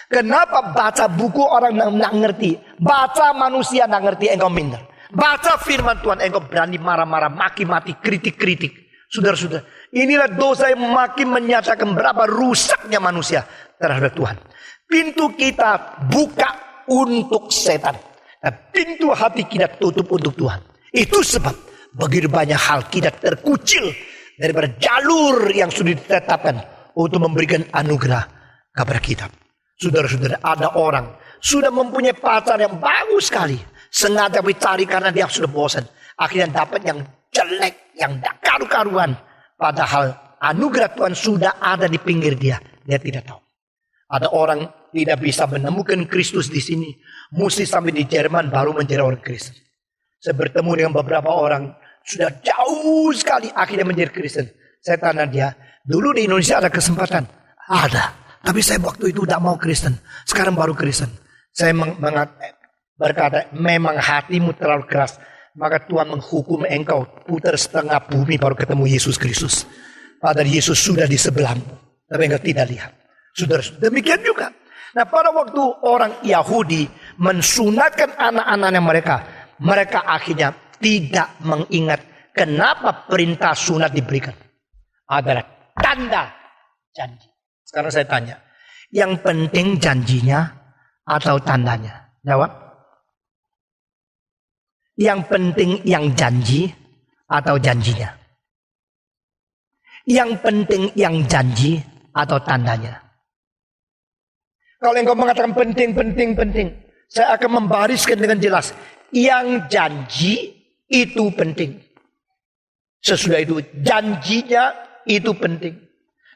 Kenapa baca buku orang tidak ngerti? Baca manusia tidak ngerti, engkau minder. Baca firman Tuhan, engkau berani marah-marah, maki-maki, kritik-kritik. Saudara-saudara, inilah dosa yang makin menyatakan berapa rusaknya manusia terhadap Tuhan. Pintu kita buka untuk setan. Dan pintu hati kita tutup untuk Tuhan. Itu sebab begitu banyak hal kita terkucil daripada jalur yang sudah ditetapkan untuk memberikan anugerah kepada kita. Saudara-saudara, ada orang sudah mempunyai pacar yang bagus sekali. Sengaja dicari karena dia sudah bosan. Akhirnya dapat yang jelek, yang tak karu-karuan. Padahal anugerah Tuhan sudah ada di pinggir dia. Dia tidak tahu. Ada orang tidak bisa menemukan Kristus di sini. Mesti sampai di Jerman baru menjadi orang Kristen. Saya bertemu dengan beberapa orang. Sudah jauh sekali akhirnya menjadi Kristen. Saya tanya dia, dulu di Indonesia ada kesempatan? Ada. Tapi saya waktu itu tidak mau Kristen. Sekarang baru Kristen. Saya berkata, memang hatimu terlalu keras. Maka Tuhan menghukum engkau putar setengah bumi baru ketemu Yesus Kristus. Padahal Yesus sudah di sebelahmu. Tapi engkau tidak lihat. Saudara, demikian juga. Nah, pada waktu orang Yahudi mensunatkan anak-anaknya mereka. Mereka akhirnya tidak mengingat kenapa perintah sunat diberikan. Adalah tanda janji. Sekarang saya tanya, yang penting janjinya atau tandanya? Jawab. Yang penting yang janji atau janjinya? Yang penting yang janji atau tandanya? Kalau engkau mengatakan penting, saya akan membariskan dengan jelas. Yang janji itu penting. Sesudah itu janjinya itu penting.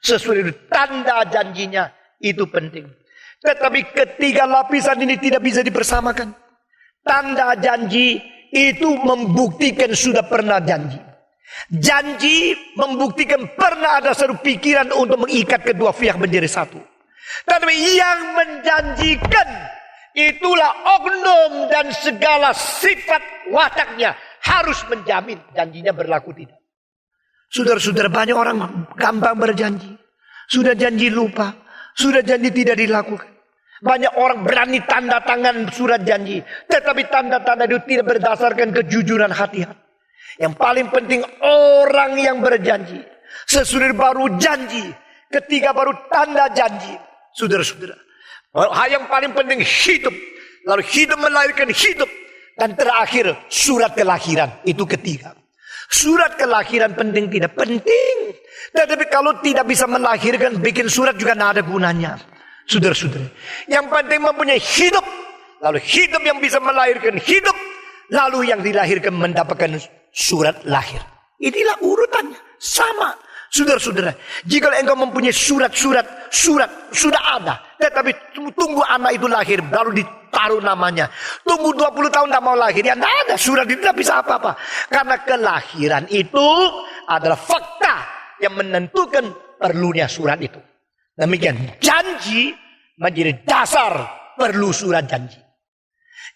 Sesudah itu tanda janjinya itu penting. Tetapi ketiga lapisan ini tidak bisa dipersamakan. Tanda janji itu membuktikan sudah pernah janji. Janji membuktikan pernah ada satu pikiran untuk mengikat kedua pihak menjadi satu. Tetapi yang menjanjikan itulah oknum dan segala sifat wataknya harus menjamin janjinya berlaku tidak. Saudara-saudara, banyak orang gampang berjanji. Sudah janji lupa. Sudah janji tidak dilakukan. Banyak orang berani tanda tangan surat janji. Tetapi tanda-tanda itu tidak berdasarkan kejujuran hati. Yang paling penting orang yang berjanji. Sesudah baru janji. Ketika baru tanda janji. Saudara-saudara. Yang paling penting hidup. Lalu hidup melahirkan hidup. Dan terakhir surat kelahiran. Itu ketiga. Surat kelahiran penting tidak? Penting. Tetapi kalau tidak bisa melahirkan, bikin surat juga tidak ada gunanya. Saudara-saudara. Yang penting mempunyai hidup. Lalu hidup yang bisa melahirkan hidup. Lalu yang dilahirkan mendapatkan surat lahir. Inilah urutannya. Sama. Saudara-saudara. Jika engkau mempunyai surat sudah ada. Tetapi tunggu anak itu lahir baru ditaruh namanya. Tunggu 20 tahun tak mau lahir. Ya tidak ada. Surat itu tidak bisa apa-apa. Karena kelahiran itu adalah fakta yang menentukan perlunya surat itu. Demikian janji menjadi dasar perlu surat janji.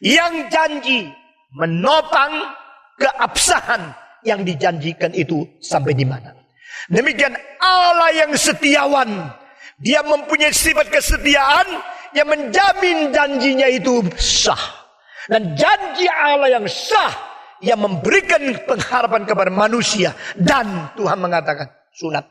Yang janji menopang keabsahan yang dijanjikan itu sampai di mana. Demikian Allah yang setiawan. Dia mempunyai sifat kesetiaan yang menjamin janjinya itu sah. Dan janji Allah yang sah yang memberikan pengharapan kepada manusia. Dan Tuhan mengatakan sunat.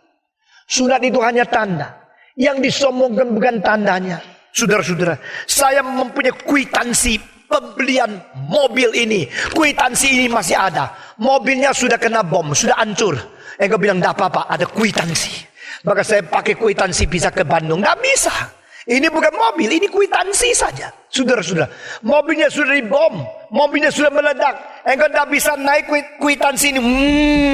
Sunat itu hanya tanda. Yang disombongkan bukan tandanya. Saudara-saudara, saya mempunyai kwitansi pembelian mobil ini. Kwitansi ini masih ada. Mobilnya sudah kena bom, sudah hancur. Engkau bilang tidak apa-apa, ada kwitansi. Maka saya pakai kwitansi bisa ke Bandung. Tidak bisa. Ini bukan mobil, ini kwitansi saja. Saudara-saudara, mobilnya sudah dibom, mobilnya sudah meledak. Engkau tidak bisa naik kwitansi ini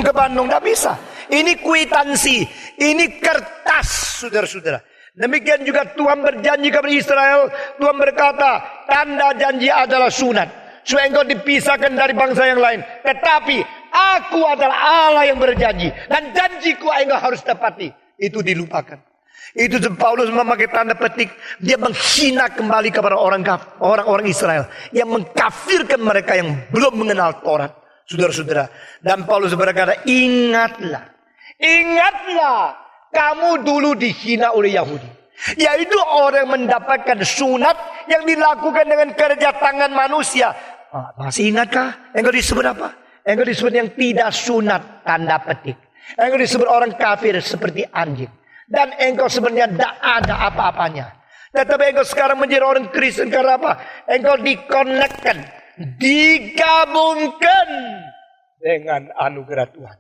ke Bandung, tidak bisa. Ini kwitansi, ini kertas, saudara-saudara. Demikian juga Tuhan berjanji kepada Israel. Tuhan berkata, tanda janji adalah sunat. Supaya engkau dipisahkan dari bangsa yang lain. Tetapi aku adalah Allah yang berjanji. Dan janjiku engkau harus tepati. Itu dilupakan. Itu Paulus memakai tanda petik. Dia menghina kembali kepada orang-orang Israel. Yang mengkafirkan mereka yang belum mengenal Taurat. Saudara-saudara. Dan Paulus berkata, ingatlah. Ingatlah. Kamu dulu dihina oleh Yahudi. Yaitu orang yang mendapatkan sunat yang dilakukan dengan kerja tangan manusia. Masih ingatkah? Engkau disebut apa? Engkau disebut yang tidak sunat, tanda petik. Engkau disebut orang kafir seperti anjing. Dan engkau sebenarnya tidak ada apa-apanya. Tetapi engkau sekarang menjadi orang Kristen karena apa? Engkau dikonekkan, digabungkan dengan anugerah Tuhan.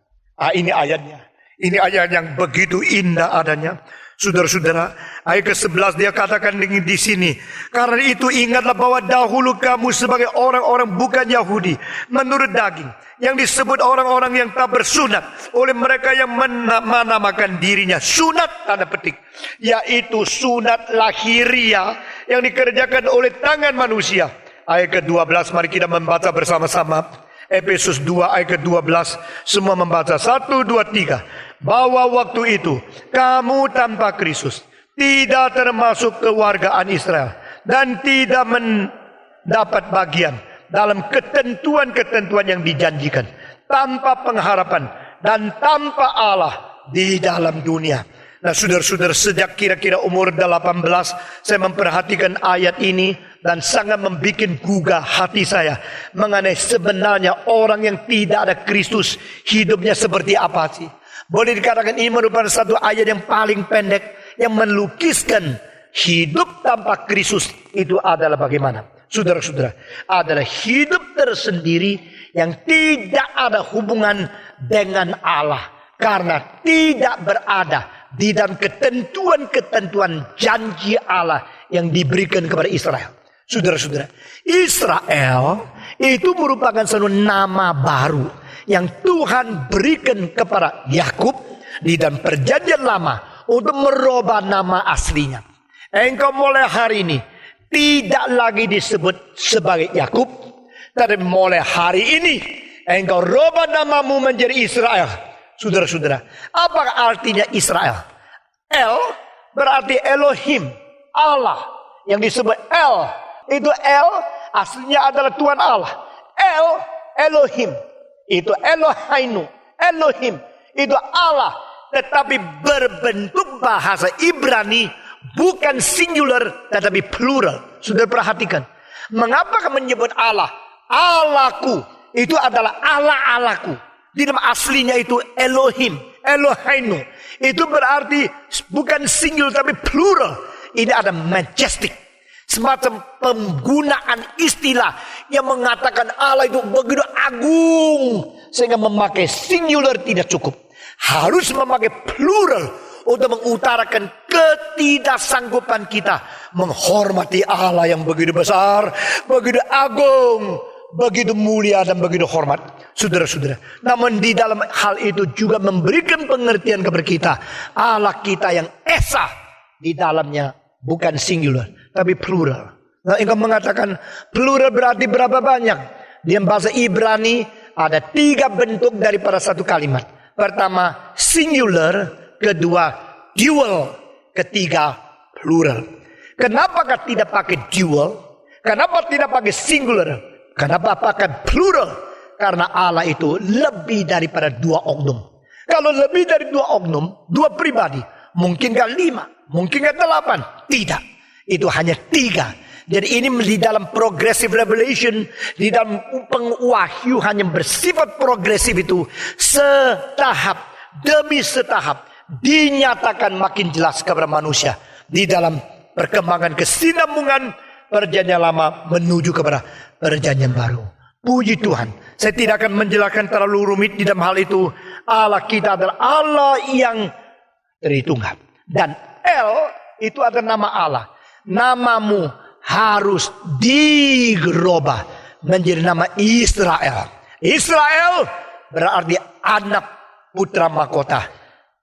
Ini ayatnya. Ini ayat yang begitu indah adanya. Saudara-saudara, ayat ke-11 dia katakan di sini. Karena itu ingatlah bahwa dahulu kamu sebagai orang-orang bukan Yahudi, menurut daging, yang disebut orang-orang yang tak bersunat oleh mereka yang menamakan dirinya sunat, tanda petik, yaitu sunat lahiriah yang dikerjakan oleh tangan manusia. Ayat ke-12 mari kita membaca bersama-sama. Efesus 2 ayat ke-12. Semua membaca 1, 2, 3. Bahwa waktu itu kamu tanpa Kristus, tidak termasuk kewargaan Israel, dan tidak mendapat bagian dalam ketentuan-ketentuan yang dijanjikan, tanpa pengharapan dan tanpa Allah di dalam dunia. Nah saudara-saudara, sejak kira-kira umur 18 saya memperhatikan ayat ini dan sangat membuat gugah hati saya mengenai sebenarnya orang yang tidak ada Kristus hidupnya seperti apa sih. Boleh dikatakan ini merupakan satu ayat yang paling pendek yang melukiskan hidup tanpa Kristus itu adalah bagaimana. Saudara-saudara, adalah hidup tersendiri yang tidak ada hubungan dengan Allah. Karena tidak berada di dalam ketentuan-ketentuan janji Allah yang diberikan kepada Israel. Saudara-saudara, Israel itu merupakan satu nama baru yang Tuhan berikan kepada Yakub di dalam perjanjian lama untuk merubah nama aslinya. Engkau mulai hari ini tidak lagi disebut sebagai Yakub, tapi mulai hari ini engkau rubah namamu menjadi Israel. Saudara-saudara, apa artinya Israel? El berarti Elohim, Allah. Yang disebut El, itu El aslinya adalah Tuhan Allah. Elohim, itu Eloheinu, Elohim, itu Allah. Tetapi berbentuk bahasa Ibrani bukan singular tetapi plural. Sudah perhatikan. Mengapa menyebut Allah? Allahku, itu adalah Allah-Allahku. Di dalam aslinya itu Elohim, Eloheinu. Itu berarti bukan singular tapi plural. Ini ada majestic. Semacam penggunaan istilah yang mengatakan Allah itu begitu agung. Sehingga memakai singular tidak cukup. Harus memakai plural untuk mengutarakan ketidaksanggupan kita menghormati Allah yang begitu besar, begitu agung, begitu mulia dan begitu hormat. Saudara-saudara, namun di dalam hal itu juga memberikan pengertian kepada kita, Allah kita yang esa di dalamnya bukan singular tapi plural. Nah, engkau mengatakan plural berarti berapa banyak? Di bahasa Ibrani ada 3 bentuk daripada satu kalimat. Pertama singular, kedua dual, ketiga plural. Kenapa tidak pakai dual? Kenapa tidak pakai singular? Kenapa pakai plural? Karena Allah itu lebih daripada 2 oknum. Kalau lebih dari 2 oknum, 2 pribadi, mungkinkah 5, mungkinkah 8? Tidak, itu hanya 3. Jadi ini di dalam progressive revelation, di dalam pengwahyuan yang bersifat progresif itu, setahap demi setahap dinyatakan makin jelas kepada manusia di dalam perkembangan kesinambungan perjanjian lama menuju kepada perjanjian baru. Puji Tuhan. Saya tidak akan menjelaskan terlalu rumit di dalam hal itu. Allah kita adalah Allah yang Tritunggal. Dan El itu adalah nama Allah. Namamu harus dirubah menjadi nama Israel. Israel berarti anak putra mahkota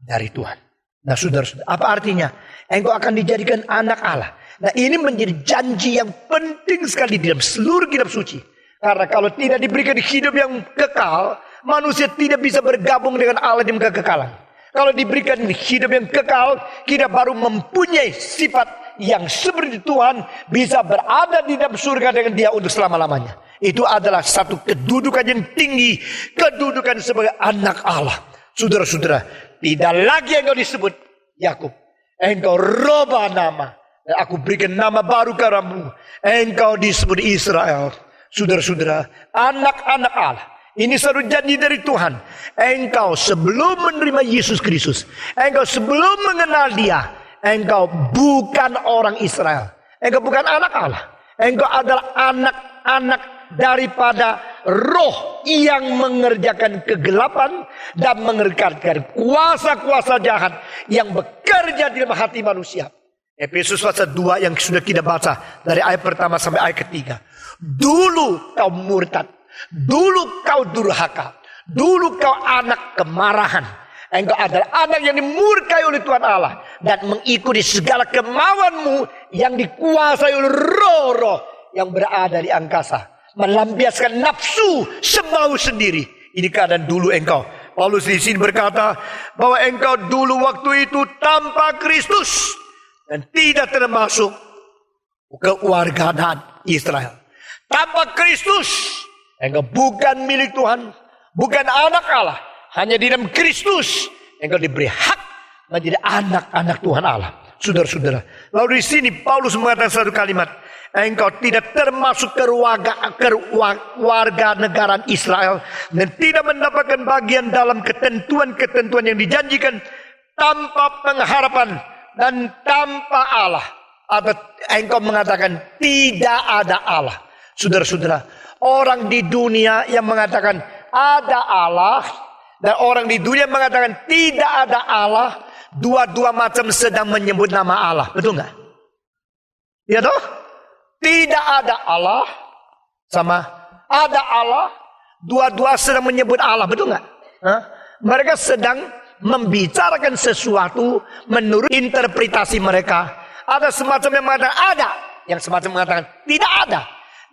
dari Tuhan. Nah saudara-saudara, apa artinya? Engkau akan dijadikan anak Allah. Nah ini menjadi janji yang penting sekali di dalam seluruh kitab suci. Karena kalau tidak diberikan hidup yang kekal, manusia tidak bisa bergabung dengan Allah dalam kekekalan. Kalau diberikan hidup yang kekal, kita baru mempunyai sifat yang seperti Tuhan, bisa berada di dalam surga dengan Dia untuk selama-lamanya. Itu adalah satu kedudukan yang tinggi, kedudukan sebagai anak Allah. Saudara-saudara, tidak lagi engkau disebut Yakub. Engkau rubah nama. Dan aku berikan nama baru kepadamu. Engkau disebut Israel. Saudara-saudara, anak-anak Allah. Ini satu janji dari Tuhan. Engkau sebelum menerima Yesus Kristus, engkau sebelum mengenal Dia, engkau bukan orang Israel. Engkau bukan anak Allah. Engkau adalah anak-anak daripada roh yang mengerjakan kegelapan dan mengerjakan kuasa-kuasa jahat yang bekerja di dalam hati manusia. Efesus pasal 2 yang sudah kita baca dari ayat pertama sampai ayat ketiga. Dulu kau murtad, dulu kau durhaka, dulu kau anak kemarahan. Engkau adalah anak yang dimurkai oleh Tuhan Allah dan mengikuti segala kemauanmu yang dikuasai oleh roh-roh yang berada di angkasa, melampiaskan nafsu semau sendiri. Ini keadaan dulu engkau. Paulus di sini berkata bahwa engkau dulu waktu itu tanpa Kristus dan tidak termasuk kewargaan Israel. Tanpa Kristus, engkau bukan milik Tuhan, bukan anak Allah. Hanya di dalam Kristus engkau diberi hak menjadi anak-anak Tuhan Allah. Saudara-saudara, lalu di sini Paulus mengatakan satu kalimat, engkau tidak termasuk kewarga negara Israel dan tidak mendapatkan bagian dalam ketentuan-ketentuan yang dijanjikan, tanpa pengharapan dan tanpa Allah. Atau engkau mengatakan tidak ada Allah. Saudara-saudara, orang di dunia yang mengatakan ada Allah dan orang di dunia mengatakan tidak ada Allah. Dua-dua macam sedang menyebut nama Allah. Betul nggak? Ya toh? Tidak ada Allah sama ada Allah. Dua-dua sedang menyebut Allah. Betul nggak? Mereka sedang membicarakan sesuatu menurut interpretasi mereka. Ada semacam yang mengatakan ada, yang semacam mengatakan tidak ada.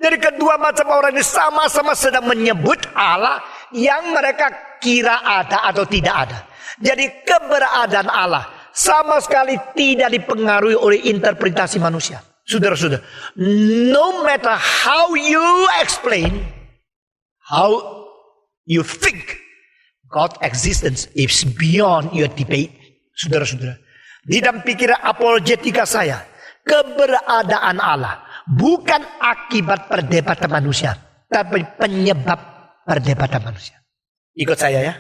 Jadi kedua macam orang ini sama-sama sedang menyebut Allah yang mereka kira ada atau tidak ada. Jadi keberadaan Allah sama sekali tidak dipengaruhi oleh interpretasi manusia. Saudara-saudara, no matter how you explain, how you think, God's existence is beyond your debate. Saudara-saudara, di dalam pikiran apologetika saya, keberadaan Allah bukan akibat perdebatan manusia, tapi penyebab perdebatan manusia. Ikut saya ya.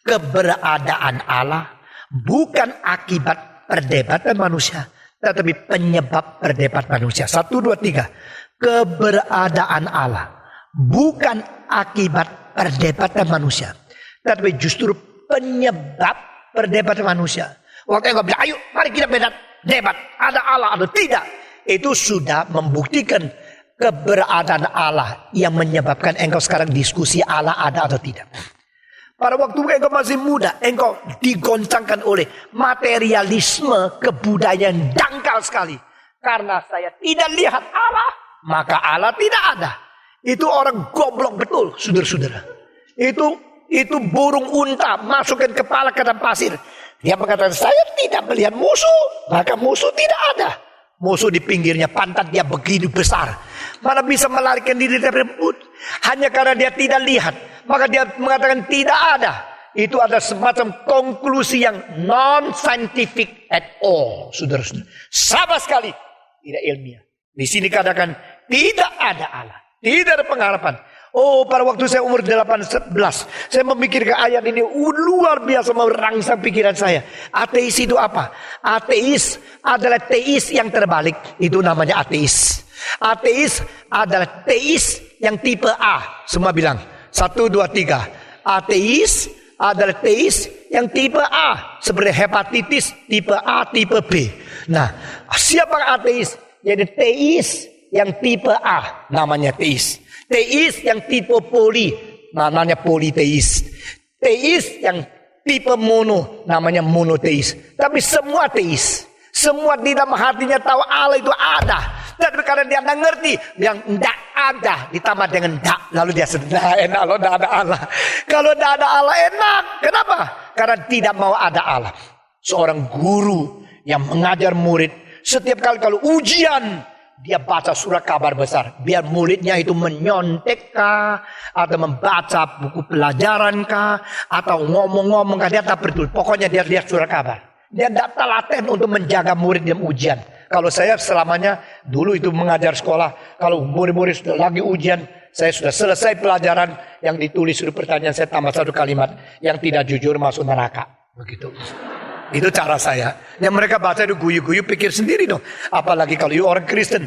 Keberadaan Allah bukan akibat perdebatan manusia, tetapi penyebab perdebatan manusia. 1, 2, 3. Keberadaan Allah bukan akibat perdebatan manusia, tetapi justru penyebab perdebatan manusia. Waktu engkau bilang, ayo mari kita debat, ada Allah atau tidak, itu sudah membuktikan keberadaan Allah yang menyebabkan engkau sekarang diskusi Allah ada atau tidak. Pada waktu engkau masih muda, engkau digoncangkan oleh materialisme kebudayaan dangkal sekali. Karena saya tidak lihat Allah, maka Allah tidak ada. Itu orang goblok betul, saudara-saudara. Itu burung unta masukkan kepala ke dalam pasir. Dia mengatakan, saya tidak melihat musuh, maka musuh tidak ada. Musuh di pinggirnya, pantat dia begitu besar. Mana bisa melarikan diri dari rebut? Hanya karena dia tidak lihat, maka dia mengatakan tidak ada. Itu ada semacam konklusi yang non-scientific at all, saudara-saudara. Sama sekali tidak ilmiah. Di sini katakan tidak ada Allah, tidak ada pengharapan. Oh, pada waktu saya umur 18, saya memikirkan ayat ini luar biasa merangsang pikiran saya. Ateis itu apa? Ateis adalah teis yang terbalik. Itu namanya ateis. Ateis adalah teis yang tipe A. Semua bilang 1, 2, 3. Ateis adalah teis yang tipe A. Seperti hepatitis tipe A, tipe B. Nah, siapa ateis? Jadi teis yang tipe A namanya teis. Teis yang tipe poli namanya politeis. Teis yang tipe mono namanya monoteis. Tapi semua teis. Semua di dalam hatinya tahu Allah itu ada. Tapi karena dia tidak ngerti, yang tidak ada ditambah dengan tidak, lalu dia sedang enak loh tidak ada Allah. Kalau tidak ada Allah enak. Kenapa? Karena tidak mau ada Allah. Seorang guru yang mengajar murid, setiap kali kalau ujian dia baca surat kabar besar, biar muridnya itu menyontek kah, atau membaca buku pelajaran kah, atau ngomong-ngomong kah, dia tak peduli. Pokoknya dia lihat surat kabar. Dia tidak telaten untuk menjaga murid dalam ujian. Kalau saya selamanya dulu itu mengajar sekolah, kalau murid-murid sudah lagi ujian, saya sudah selesai pelajaran yang ditulis sudah pertanyaan, saya tambah 1 kalimat, yang tidak jujur masuk neraka. Begitu. Itu cara saya. Yang mereka baca itu guyu-guyu, pikir sendiri dong. Apalagi kalau orang Kristen,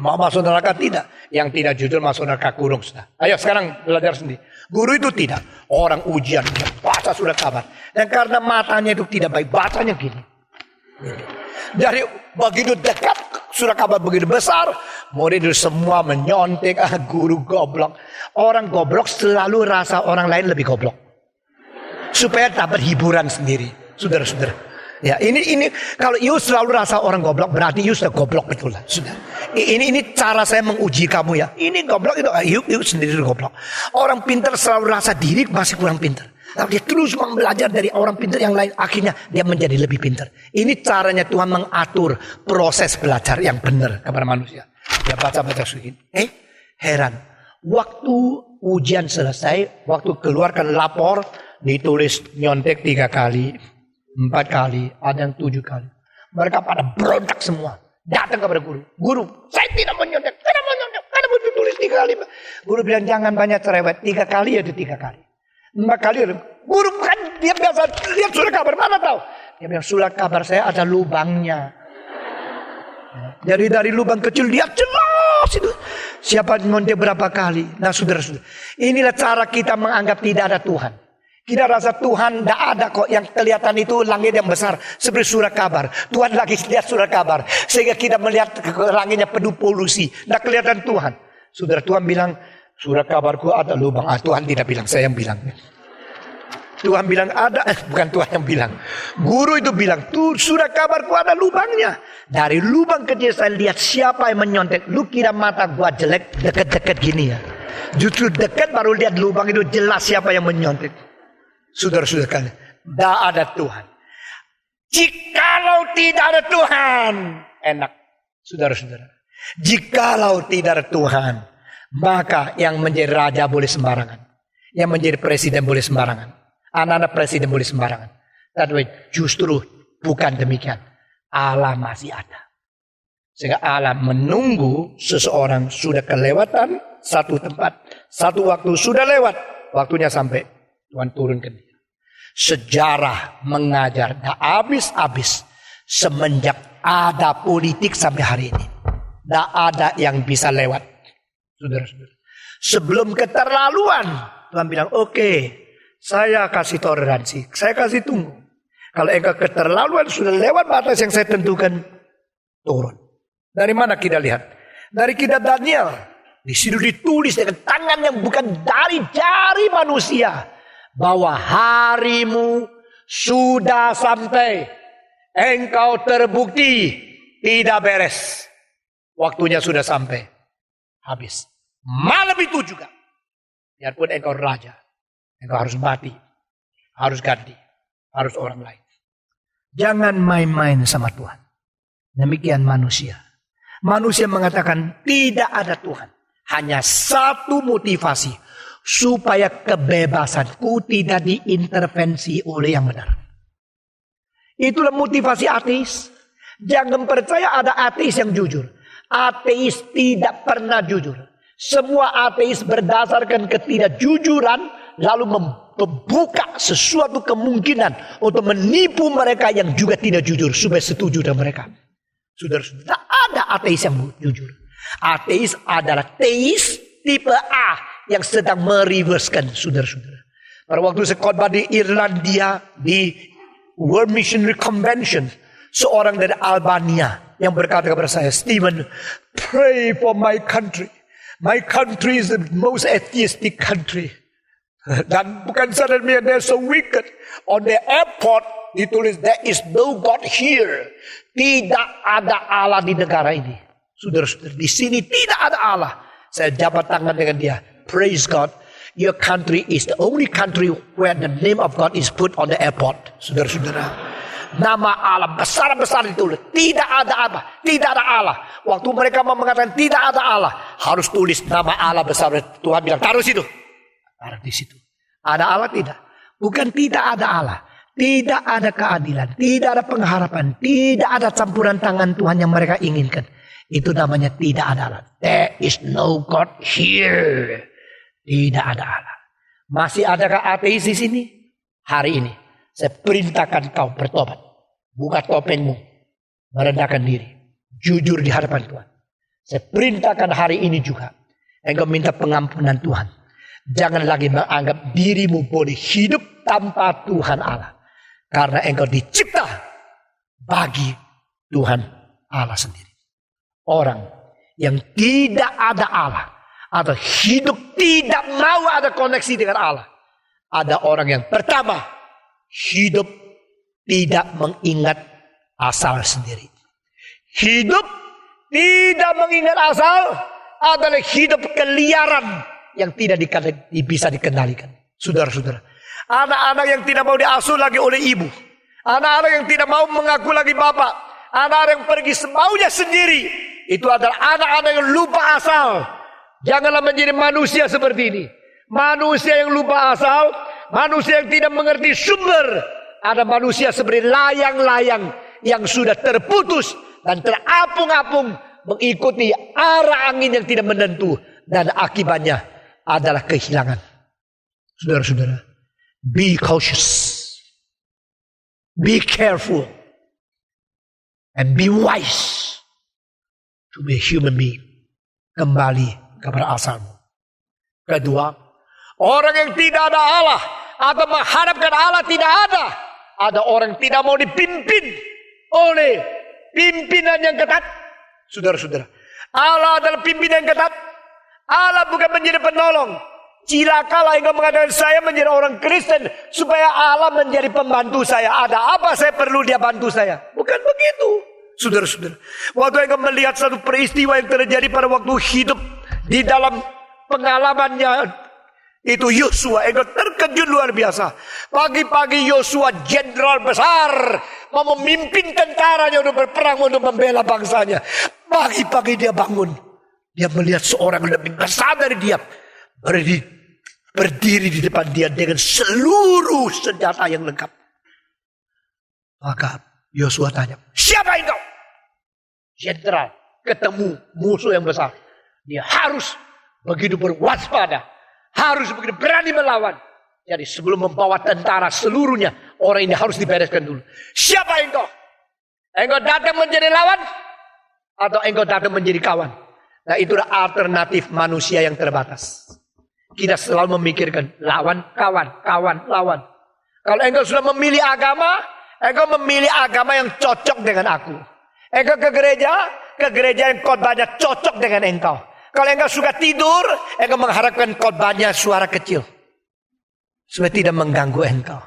mau masuk neraka tidak. Yang tidak jujur masuk neraka kurung sudah. Ayo sekarang belajar sendiri. Guru itu tidak. Orang ujian, dia baca surat kabar. Dan karena matanya itu tidak baik, bacanya gini. Dari begitu dekat, surat kabar begitu besar, murid itu semua menyontek, guru goblok. Orang goblok selalu rasa orang lain lebih goblok. Supaya dapat hiburan sendiri. Saudara-saudara, ya ini kalau you selalu rasa orang goblok, berarti you sudah goblok betul lah. Sudah. Ini cara saya menguji kamu ya. Ini goblok itu, you sendiri goblok. Orang pintar selalu rasa diri masih kurang pintar. Tapi dia terus belajar dari orang pintar yang lain, akhirnya dia menjadi lebih pintar. Ini caranya Tuhan mengatur proses belajar yang benar kepada manusia. Dia baca-baca sedikit. Heran. Waktu ujian selesai, waktu keluarkan lapor, ditulis nyontek 3 kali. 4 kali, ada yang 7 kali. Mereka pada berontak semua. Datang kepada guru. Guru, saya tidak menyontek. Kenapa menyontek? Karena mau tulis 3 kali. Guru bilang, jangan banyak cerewet. 3 kali ya itu 3 kali. 4 kali. Guru kan dia biasa lihat surat kabar. Mana tahu? Dia bilang, surat kabar saya ada lubangnya. Jadi dari lubang kecil dia jelas itu. siapa nyontek berapa kali. Nah saudara-saudara, inilah cara kita menganggap tidak ada Tuhan. Kita rasa Tuhan tidak ada kok. Yang kelihatan itu langit yang besar seperti surat kabar. Tuhan lagi lihat surat kabar, sehingga kita melihat langitnya penuh polusi. Tidak kelihatan Tuhan. Saudara, Tuhan bilang surat kabarku ada lubang. Tuhan tidak bilang, saya yang bilang. Tuhan bilang ada, bukan Tuhan yang bilang. Guru itu bilang, tuh surat kabarku ada lubangnya. Dari lubang kecil saya lihat siapa yang menyontek. Lu kira mata gua jelek dekat-dekat gini ya? Justru dekat baru lihat lubang itu jelas siapa yang menyontek. Saudara-saudara kalian, tidak ada Tuhan. Jikalau tidak ada Tuhan, enak, saudara-saudara. Jikalau tidak ada Tuhan, maka yang menjadi raja boleh sembarangan, yang menjadi presiden boleh sembarangan, anak-anak presiden boleh sembarangan. Tapi justru bukan demikian. Allah masih ada. Sehingga Allah menunggu seseorang sudah kelewatan satu tempat, satu waktu sudah lewat, waktunya sampai Tuhan turun ke dia. Sejarah mengajar tak habis-habis semenjak ada politik sampai hari ini. Tak ada yang bisa lewat. Saudara-saudara, sebelum keterlaluan, Tuhan bilang, oke, saya kasih toleransi, saya kasih tunggu. Kalau engkau keterlaluan sudah lewat batas yang saya tentukan, turun. Dari mana kita lihat? Dari kitab Daniel. Di situ ditulis dengan tangan yang bukan dari jari manusia, bahwa harimu sudah sampai. Engkau terbukti tidak beres. Waktunya sudah sampai. Habis. Malam itu juga. Biarpun engkau raja, engkau harus mati. Harus ganti. Harus orang lain. Jangan main-main sama Tuhan. Demikian manusia. Manusia mengatakan tidak ada Tuhan. Hanya satu motivasi. Supaya kebebasanku tidak diintervensi oleh yang benar. Itulah motivasi ateis. Jangan percaya ada ateis yang jujur. Ateis tidak pernah jujur. Semua ateis berdasarkan ketidakjujuran, lalu membuka sesuatu kemungkinan untuk menipu mereka yang juga tidak jujur supaya setuju dengan mereka. Saudara-saudara, tidak ada ateis yang jujur. Ateis adalah teis tipe A yang sedang mereversekan, saudara-saudara. Pada waktu saya khotbah di Irlandia, di World Missionary Convention, seorang dari Albania yang berkata kepada saya, Stephen, pray for my country. My country is the most atheistic country. Dan bukan saja demikian, they're so wicked. On the airport ditulis, there is no God here. Tidak ada Allah di negara ini. Saudara-saudara, di sini tidak ada Allah. Saya jabat tangan dengan dia. Praise God. Your country is the only country where the name of God is put on the airport. Saudara-saudara. Nama Allah besar-besar ditulis. Tidak ada apa. Tidak ada Allah. Waktu mereka mengatakan tidak ada Allah, harus tulis nama Allah besar. Tuhan bilang, taruh situ. Taruh di situ. Ada Allah tidak? Bukan tidak ada Allah. Tidak ada keadilan. Tidak ada pengharapan. Tidak ada campuran tangan Tuhan yang mereka inginkan. Itu namanya tidak ada Allah. There is no God here. Tidak ada Allah. Masih adakah ateis di sini? Hari ini saya perintahkan kau bertobat. Buka topengmu. Merendahkan diri. Jujur di hadapan Tuhan. Saya perintahkan hari ini juga. Engkau minta pengampunan Tuhan. Jangan lagi menganggap dirimu boleh hidup tanpa Tuhan Allah. Karena engkau dicipta bagi Tuhan Allah sendiri. Orang yang tidak ada Allah, atau hidup tidak mau ada koneksi dengan Allah, ada orang yang pertama hidup tidak mengingat asal sendiri. Hidup tidak mengingat asal adalah hidup keliaran yang tidak bisa dikendalikan. Saudara-saudara, anak-anak yang tidak mau diasuh lagi oleh ibu, anak-anak yang tidak mau mengaku lagi bapak, anak-anak yang pergi semaunya sendiri, itu adalah anak-anak yang lupa asal. Janganlah menjadi manusia seperti ini. Manusia yang lupa asal, manusia yang tidak mengerti sumber. Ada manusia seperti layang-layang yang sudah terputus dan terapung-apung mengikuti arah angin yang tidak menentu. Dan akibatnya adalah kehilangan. Saudara-saudara, be cautious. Be careful. And be wise to be a human being. Kembali kepada asalmu. Kedua, orang yang tidak ada Allah atau mengharapkan Allah tidak ada. Ada orang yang tidak mau dipimpin oleh pimpinan yang ketat. Saudara-saudara, Allah adalah pimpinan yang ketat. Allah bukan menjadi penolong. Cilakalah engkau mengatakan saya menjadi orang Kristen supaya Allah menjadi pembantu saya. Ada apa saya perlu dia bantu saya? Bukan begitu. Saudara-saudara, waktu engkau melihat satu peristiwa yang terjadi pada waktu hidup di dalam pengalamannya itu Yosua, engkau terkejut luar biasa. Pagi-pagi Yosua jenderal besar mau memimpin tentaranya untuk berperang untuk membela bangsanya. Pagi-pagi dia bangun. Dia melihat seorang yang lebih besar dari dia berdiri di depan dia dengan seluruh senjata yang lengkap. Maka Yosua tanya, siapa engkau? Jenderal ketemu musuh yang besar. Dia harus begitu berwaspada. Harus begitu berani melawan. Jadi sebelum membawa tentara seluruhnya, orang ini harus dibereskan dulu. Siapa engkau? Engkau datang menjadi lawan? Atau engkau datang menjadi kawan? Nah, itulah alternatif manusia yang terbatas. Kita selalu memikirkan lawan, kawan, kawan, lawan. Kalau engkau sudah memilih agama, engkau memilih agama yang cocok dengan aku. Engkau ke gereja yang khotbahnya cocok dengan engkau. Kalau engkau suka tidur, engkau mengharapkan khotbahnya suara kecil, supaya tidak mengganggu engkau.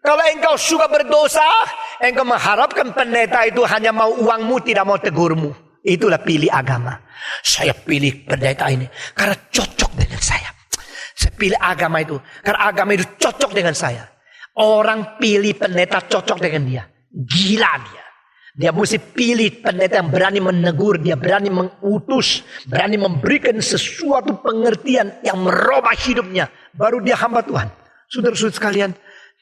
Kalau engkau suka berdosa, engkau mengharapkan pendeta itu hanya mau uangmu, tidak mau tegurmu. Itulah pilih agama. Saya pilih pendeta ini karena cocok dengan saya. Saya pilih agama itu karena agama itu cocok dengan saya. Orang pilih pendeta cocok dengan dia. Gila dia. Dia mesti pilih pendeta yang berani menegur, dia berani mengutus, berani memberikan sesuatu pengertian yang merubah hidupnya. Baru dia hamba Tuhan. Saudara-saudara sekalian,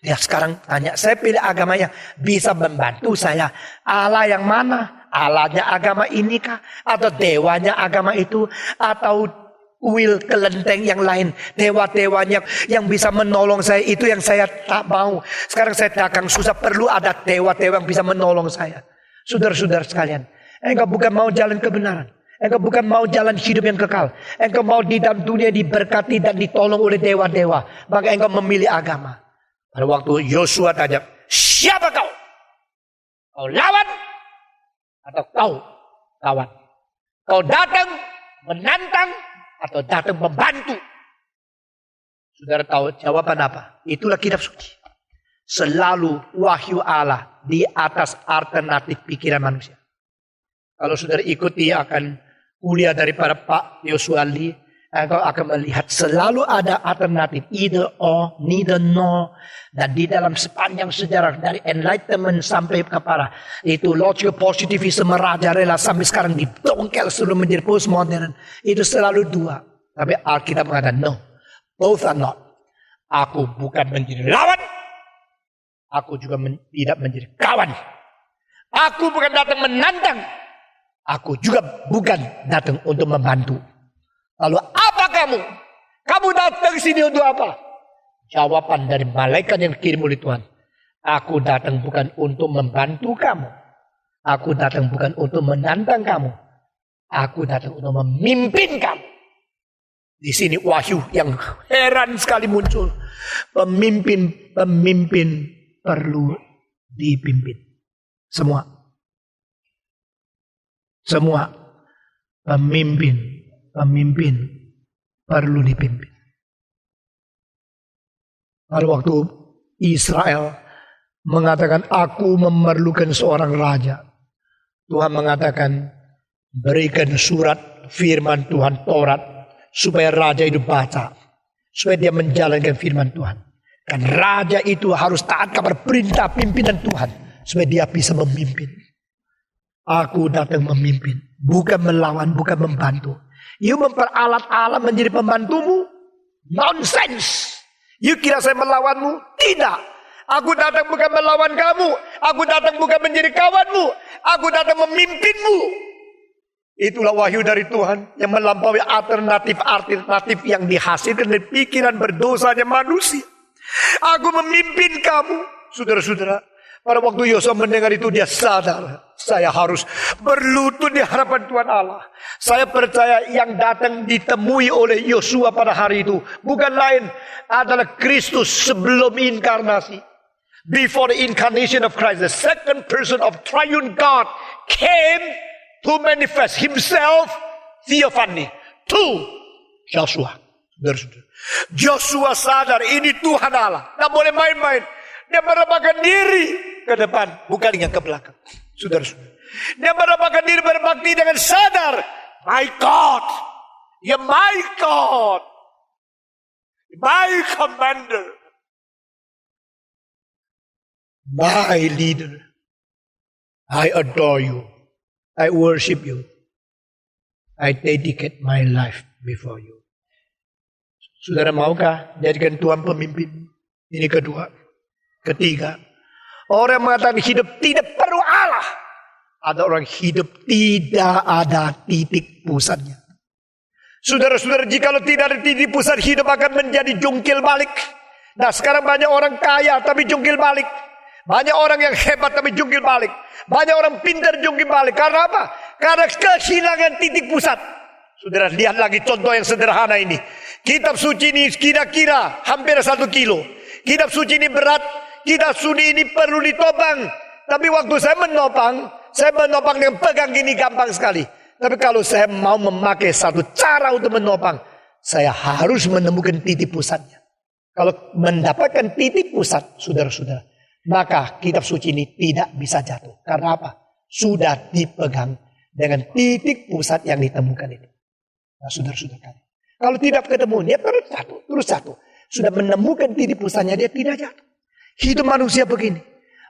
dia sekarang tanya, saya pilih agama yang bisa membantu saya. Allah yang mana? Allahnya agama ini kah? Atau dewanya agama itu? Atau kuil kelenteng yang lain? Dewa-dewanya yang bisa menolong saya, itu yang saya tak mau. Sekarang saya dagang susah, perlu ada dewa-dewa yang bisa menolong saya. Saudara-saudara sekalian, engkau bukan mau jalan kebenaran. Engkau bukan mau jalan hidup yang kekal. Engkau mau di dalam dunia diberkati dan ditolong oleh dewa-dewa. Maka engkau memilih agama. Pada waktu Yosua tanya, siapa kau? Kau lawan atau kau kawan? Kau datang menantang atau datang membantu? Saudara tahu jawaban apa? Itulah kitab suci. Selalu wahyu Allah di atas alternatif pikiran manusia. Kalau saudara ikuti akan kuliah daripada Pak Yosua Lee, engkau akan melihat selalu ada alternatif, either or, neither nor. Dan di dalam sepanjang sejarah dari Enlightenment sampai kepada itu logical positivism merajalela sampai sekarang didongkel sebelum menjadi postmodern, itu selalu dua. Tapi Alkitab mengatakan no, both are not. Aku bukan menjadi lawan, aku juga tidak menjadi kawan. Aku bukan datang menantang, aku juga bukan datang untuk membantu. Lalu apa kamu? Kamu datang sini untuk apa? Jawaban dari malaikat yang dikirim oleh Tuhan. Aku datang bukan untuk membantu kamu. Aku datang bukan untuk menantang kamu. Aku datang untuk memimpin kamu. Di sini wahyu yang heran sekali muncul. Pemimpin perlu dipimpin. Semua pemimpin perlu dipimpin. Pada waktu Israel mengatakan aku memerlukan seorang raja, Tuhan mengatakan berikan surat firman Tuhan Taurat supaya raja itu baca, supaya dia menjalankan firman Tuhan. Dan raja itu harus taat kepada perintah pimpinan Tuhan supaya dia bisa memimpin. Aku datang memimpin, bukan melawan, bukan membantu. You memperalat Allah menjadi pembantumu? Nonsense. You kira saya melawanmu? Tidak. Aku datang bukan melawan kamu. Aku datang bukan menjadi kawanmu. Aku datang memimpinmu. Itulah wahyu dari Tuhan yang melampaui alternatif yang dihasilkan dari pikiran berdosanya manusia. Aku memimpin kamu. Saudara-saudara, pada waktu Yosua mendengar itu dia sadar. Saya harus berlutut di hadapan Tuhan Allah. Saya percaya yang datang ditemui oleh Yosua pada hari itu bukan lain adalah Kristus sebelum inkarnasi. Before the incarnation of Christ, the second person of triune God came to manifest himself, theophany, to Joshua. Joshua sadar ini Tuhan Allah. Tidak boleh main-main. Dia merebahkan diri ke depan, bukan yang ke belakang. Saudara-saudara, dia merebahkan diri berbakti dengan sadar, my God, ya my God, my commander, my leader. I adore you, I worship you, I dedicate my life before you. Saudara maukah jadikan Tuhan pemimpin? Ini kedua. Ketiga, orang mengatakan hidup tidak perlu Allah. Ada orang hidup tidak ada titik pusatnya. Saudara-saudara, jikalau tidak ada titik pusat, hidup akan menjadi jungkil balik. Nah, sekarang banyak orang kaya tapi jungkil balik. Banyak orang yang hebat tapi jungkil balik. Banyak orang pintar jungkil balik. Karena apa? Karena kehilangan titik pusat. Saudara, lihat lagi contoh yang sederhana ini. Kitab suci ini kira-kira hampir 1 kilo. Kitab suci ini berat. Kitab suci ini perlu ditopang. Tapi waktu saya menopang dengan pegang gini gampang sekali. Tapi kalau saya mau memakai satu cara untuk menopang, saya harus menemukan titik pusatnya. Kalau mendapatkan titik pusat, saudara-saudara, maka kitab suci ini tidak bisa jatuh. Karena apa? Sudah dipegang dengan titik pusat yang ditemukan itu. Nah, saudara-saudara, kalau tidak ketemu, dia terus jatuh. Sudah menemukan titik pusatnya, dia tidak jatuh. Hidup manusia begini.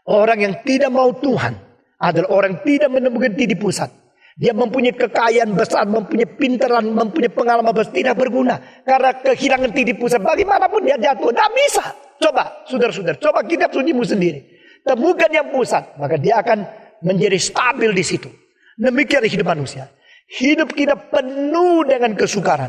Orang yang tidak mau Tuhan adalah orang yang tidak menemukan titik pusat. Dia mempunyai kekayaan besar, mempunyai pintaran, mempunyai pengalaman besar, tidak berguna. Karena kehilangan titik pusat, bagaimanapun dia jatuh. Tidak bisa. Coba, saudara-saudara, coba kitab sucimu sendiri. Temukan yang pusat, maka dia akan menjadi stabil di situ. Demikian hidup manusia. Hidup kita penuh dengan kesukaran.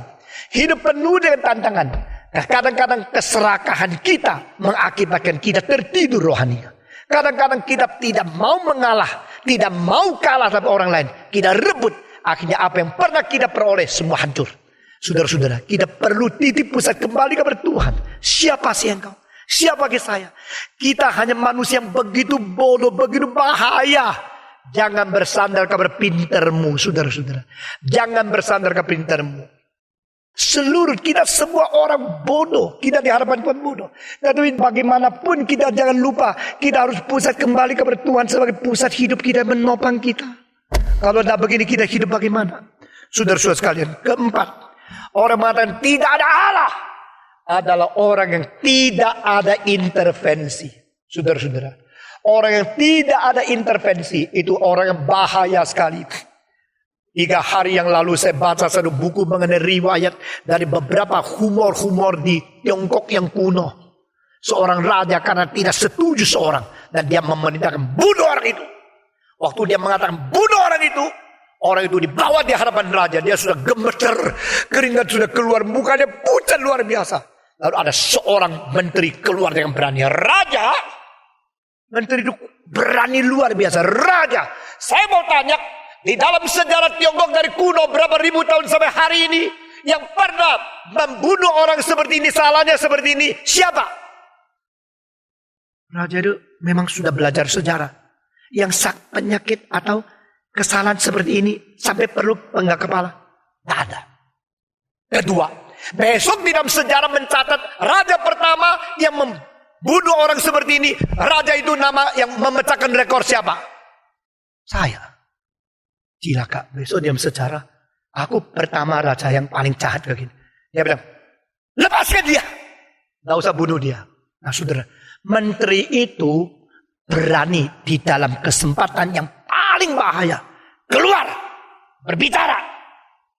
Hidup penuh dengan tantangan. Nah, kadang-kadang keserakahan kita mengakibatkan kita tertidur rohani. Kadang-kadang kita tidak mau mengalah, tidak mau kalah sama orang lain. Kita rebut, akhirnya apa yang pernah kita peroleh semua hancur. Saudara-saudara, kita perlu titik pusat kembali kepada Tuhan. Siapa sih engkau? Siapa ke saya? Kita hanya manusia yang begitu bodoh, begitu bahaya. Jangan bersandar kepada pintarmu, saudara-saudara. Jangan bersandar kepada pintarmu. Seluruh kita semua orang bodoh. Kita di hadapan Tuhan bodoh. Tapi bagaimanapun kita jangan lupa. Kita harus pusat kembali kepada Tuhan sebagai pusat hidup kita, menopang kita. Kalau tidak begini kita hidup bagaimana? Saudara-saudara sekalian. Keempat. Orang mengatakan tidak ada Allah. Adalah orang yang tidak ada intervensi. Saudara-saudara. Orang yang tidak ada intervensi. Itu orang yang bahaya sekali. 3 hari yang lalu saya baca satu buku mengenai riwayat dari beberapa humor-humor di Tiongkok yang kuno. Seorang raja karena tidak setuju seorang. Dan dia memerintahkan bunuh orang itu. Waktu dia mengatakan bunuh orang itu dibawa di hadapan raja. Dia sudah gemeter, keringat sudah keluar, mukanya pucat luar biasa. Lalu ada seorang menteri keluar dengan berani. Raja, menteri itu berani luar biasa. Raja, saya mau tanya, di dalam sejarah Tiongkok dari kuno berapa ribu tahun sampai hari ini, yang pernah membunuh orang seperti ini, salahnya seperti ini, siapa? Raja itu memang sudah belajar sejarah. Yang penyakit atau kesalahan seperti ini sampai perlu penggal kepala? Tidak ada. Kedua, besok di dalam sejarah mencatat raja pertama yang membunuh orang seperti ini, raja itu nama yang memecahkan rekor siapa? Saya. Cilaka, besok diam sejarah. Aku pertama raja yang paling jahat begini. Dia bilang, lepaskan dia. Tidak usah bunuh dia. Nah saudara, menteri itu berani di dalam kesempatan yang paling bahaya. Keluar, berbicara.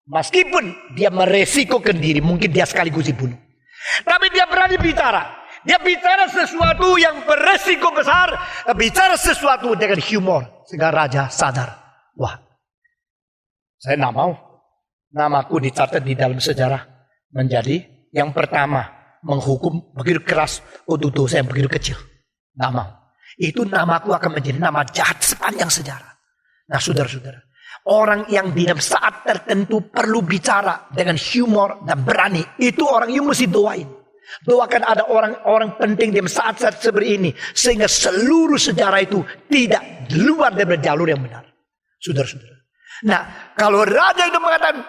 Meskipun dia meresikokan diri, mungkin dia sekaligus dibunuh. Tapi dia berani bicara. Dia bicara sesuatu yang beresiko besar. Bicara sesuatu dengan humor. Sehingga raja sadar. Wah, saya tidak mau namaku dicatat di dalam sejarah menjadi yang pertama menghukum begitu keras untuk dosa yang begitu kecil. Tidak mau. Itu namaku akan menjadi nama jahat sepanjang sejarah. Nah saudara-saudara, orang yang di dalam saat tertentu perlu bicara dengan humor dan berani, itu orang yang mesti doain. Doakan ada orang-orang penting di saat-saat seperti ini, sehingga seluruh sejarah itu tidak keluar dari jalur yang benar. Saudara-saudara. Nah, kalau raja itu mengatakan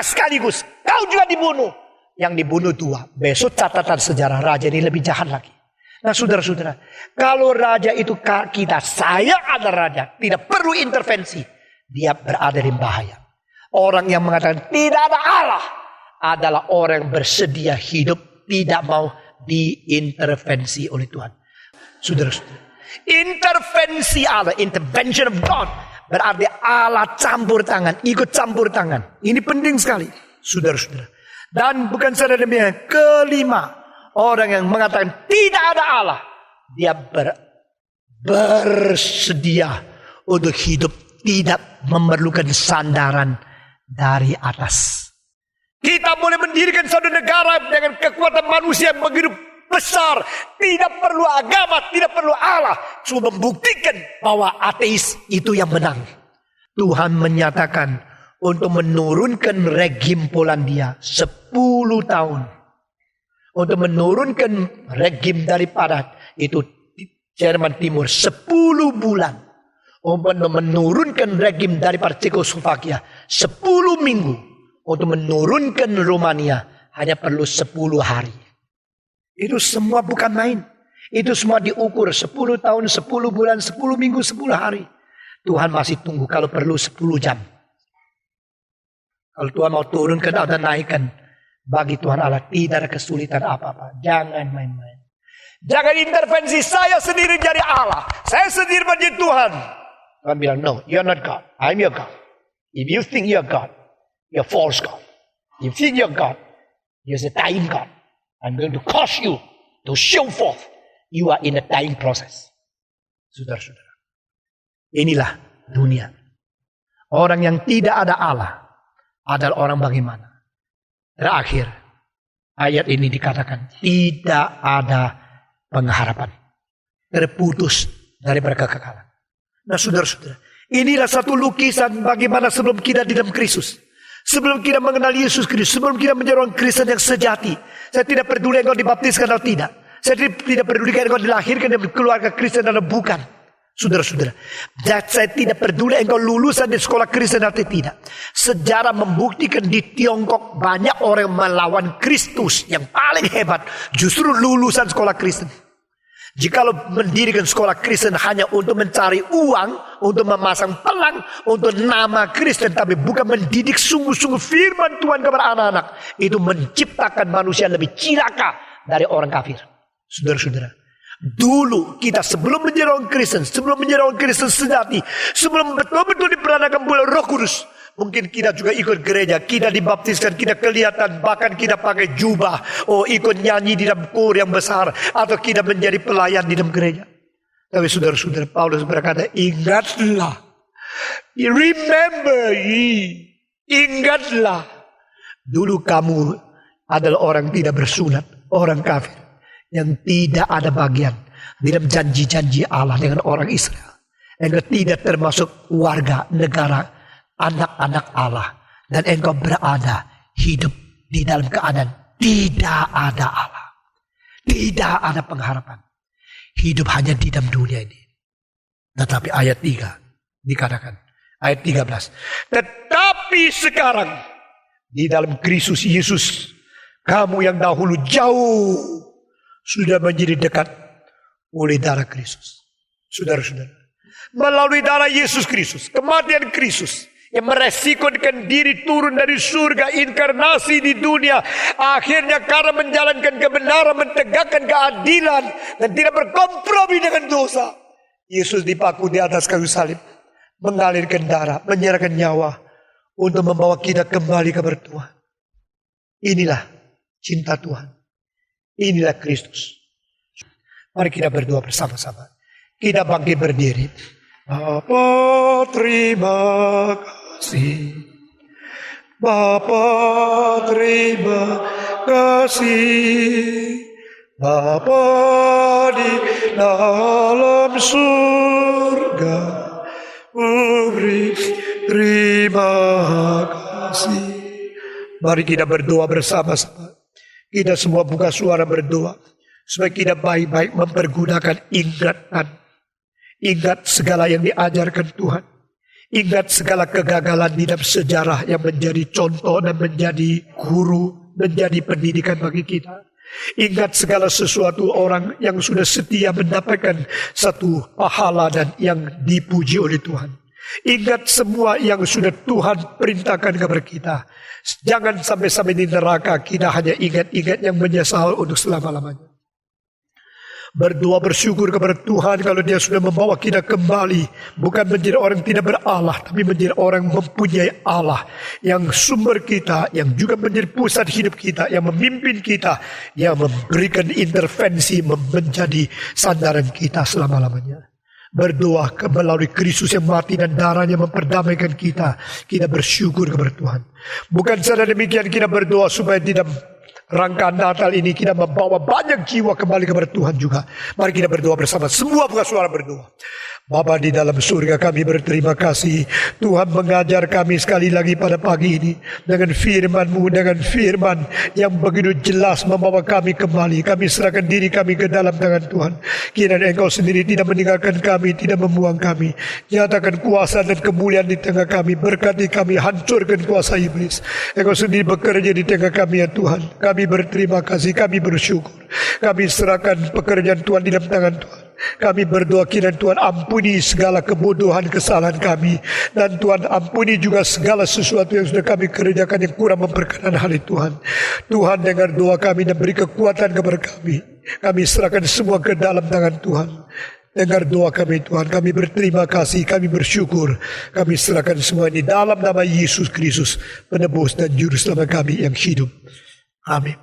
sekaligus kau juga dibunuh, yang dibunuh 2. Besok catatan sejarah raja ini lebih jahat lagi. Nah saudara-saudara, kalau raja itu kita, saya adalah raja, tidak perlu intervensi, dia berada di bahaya. Orang yang mengatakan tidak ada Allah adalah orang yang bersedia hidup, tidak mau diintervensi oleh Tuhan. Saudara-saudara, intervensi Allah, intervention of God, berarti Allah campur tangan, ikut campur tangan. Ini penting sekali, saudara-saudara. Dan bukan saja demikian, kelima, orang yang mengatakan tidak ada Allah, dia bersedia untuk hidup, tidak memerlukan sandaran dari atas. Kita boleh mendirikan suatu negara dengan kekuatan manusia yang begitu besar, tidak perlu agama, tidak perlu Allah, cuma membuktikan bahwa ateis itu yang menang. Tuhan menyatakan untuk menurunkan rejim Polandia 10 tahun, untuk menurunkan rejim daripada itu Jerman Timur 10 bulan, untuk menurunkan rejim daripada Cekoslovakia 10 minggu, untuk menurunkan Romania hanya perlu 10 hari. Itu semua bukan main. Itu semua diukur 10 tahun, 10 bulan, 10 minggu, 10 hari. Tuhan masih tunggu kalau perlu 10 jam. Kalau Tuhan mau turunkan atau naikkan, bagi Tuhan Allah tidak ada kesulitan apa-apa. Jangan main-main. Jangan intervensi, saya sendiri jadi Allah, saya sendiri menjadi Tuhan. Tuhan bilang, no, you're not God, I'm your God. If you think you're God, you're false God. If you think you're God, you're a dying God. I'm going to cause you to show forth you are in a dying process. Saudara-saudara, inilah dunia. Orang yang tidak ada Allah adalah orang bagaimana? Terakhir, ayat ini dikatakan tidak ada pengharapan, terputus dari kekekalan. Nah saudara-saudara, inilah satu lukisan bagaimana sebelum kita di dalam Kristus. Sebelum kita mengenal Yesus Kristus, sebelum kita menjadi orang Kristen yang sejati. Saya tidak peduli engkau dibaptiskan atau tidak. Saya tidak peduli engkau dilahirkan dari keluarga Kristen atau bukan. Saudara-saudara, saya tidak peduli engkau lulusan di sekolah Kristen atau tidak. Sejarah membuktikan di Tiongkok banyak orang yang melawan Kristus yang paling hebat justru lulusan sekolah Kristen. Jikalau mendirikan sekolah Kristen hanya untuk mencari uang, untuk memasang pelang, untuk nama Kristen, tapi bukan mendidik sungguh-sungguh firman Tuhan kepada anak-anak, itu menciptakan manusia lebih cilaka dari orang kafir. Saudara-saudara, dulu kita sebelum menjadi orang Kristen, sebelum menjadi orang Kristen sejati, sebelum betul-betul diperanakan oleh Roh Kudus, mungkin kita juga ikut gereja, kita dibaptiskan, kita kelihatan, bahkan kita pakai jubah, ikut nyanyi di dalam kur yang besar, atau kita menjadi pelayan di dalam gereja. Tapi saudara-saudara, Paulus berkata, ingatlah, remember ye, ingatlah, dulu kamu adalah orang tidak bersunat, orang kafir, yang tidak ada bagian di dalam janji-janji Allah dengan orang Israel, yang tidak termasuk warga negara anak-anak Allah, dan engkau berada hidup di dalam keadaan tidak ada Allah, tidak ada pengharapan, hidup hanya di dalam dunia ini. Tetapi ayat 3 dikatakan, ayat 13, tetapi sekarang di dalam Kristus Yesus, kamu yang dahulu jauh sudah menjadi dekat oleh darah Kristus. Saudara-saudara, melalui darah Yesus Kristus, kematian Kristus yang meresikokan diri turun dari surga, inkarnasi di dunia, akhirnya karena menjalankan kebenaran, mentegakkan keadilan, dan tidak berkompromi dengan dosa, Yesus dipaku di atas kayu salib, mengalirkan darah, menyerahkan nyawa untuk membawa kita kembali kepada Tuhan. Inilah cinta Tuhan, inilah Kristus. Mari kita berdoa bersama-sama. Kita bangkit berdiri. Bapa, terima kasih. Bapa, terima kasih. Bapa di dalam surga, syukuri. Terima kasih. Mari kita berdoa bersama-sama. Kita semua buka suara berdoa. Supaya kita baik-baik mempergunakan ingatan. Ingat segala yang diajarkan Tuhan. Ingat segala kegagalan di dalam sejarah yang menjadi contoh dan menjadi guru, menjadi pendidikan bagi kita. Ingat segala sesuatu orang yang sudah setia mendapatkan satu pahala dan yang dipuji oleh Tuhan. Ingat semua yang sudah Tuhan perintahkan kepada kita. Jangan sampai-sampai di neraka kita hanya ingat-ingat yang menyesal untuk selama-lamanya. Berdoa bersyukur kepada Tuhan kalau Dia sudah membawa kita kembali. Bukan menjadi orang tidak berAlah, tapi menjadi orang mempunyai Allah. Yang sumber kita, yang juga menjadi pusat hidup kita, yang memimpin kita, yang memberikan intervensi menjadi sandaran kita selama-lamanya. Berdoa melalui Kristus yang mati dan darahnya memperdamaikan kita. Kita bersyukur kepada Tuhan. Bukan saja demikian, kita berdoa supaya tidak rangka Natal ini kita membawa banyak jiwa kembali kepada Tuhan juga. Mari kita berdoa bersama. Semua buka suara berdoa. Bapa di dalam surga, kami berterima kasih. Tuhan mengajar kami sekali lagi pada pagi ini. Dengan firman-Mu, dengan firman yang begitu jelas membawa kami kembali. Kami serahkan diri kami ke dalam tangan Tuhan. Kiranya Engkau sendiri tidak meninggalkan kami, tidak membuang kami. Nyatakan kuasa dan kemuliaan di tengah kami. Berkati kami, hancurkan kuasa iblis. Engkau sendiri bekerja di tengah kami ya Tuhan. Kami berterima kasih, kami bersyukur. Kami serahkan pekerjaan Tuhan di dalam tangan Tuhan. Kami berdoa kiranya Tuhan ampuni segala kebodohan kesalahan kami. Dan Tuhan ampuni juga segala sesuatu yang sudah kami kerjakan yang kurang memperkenan hati Tuhan. Tuhan dengar doa kami dan beri kekuatan kepada kami. Kami serahkan semua ke dalam tangan Tuhan. Dengar doa kami Tuhan. Kami berterima kasih, kami bersyukur. Kami serahkan semua ini dalam nama Yesus Kristus, penebus dan juru selamat kami yang hidup. Amin.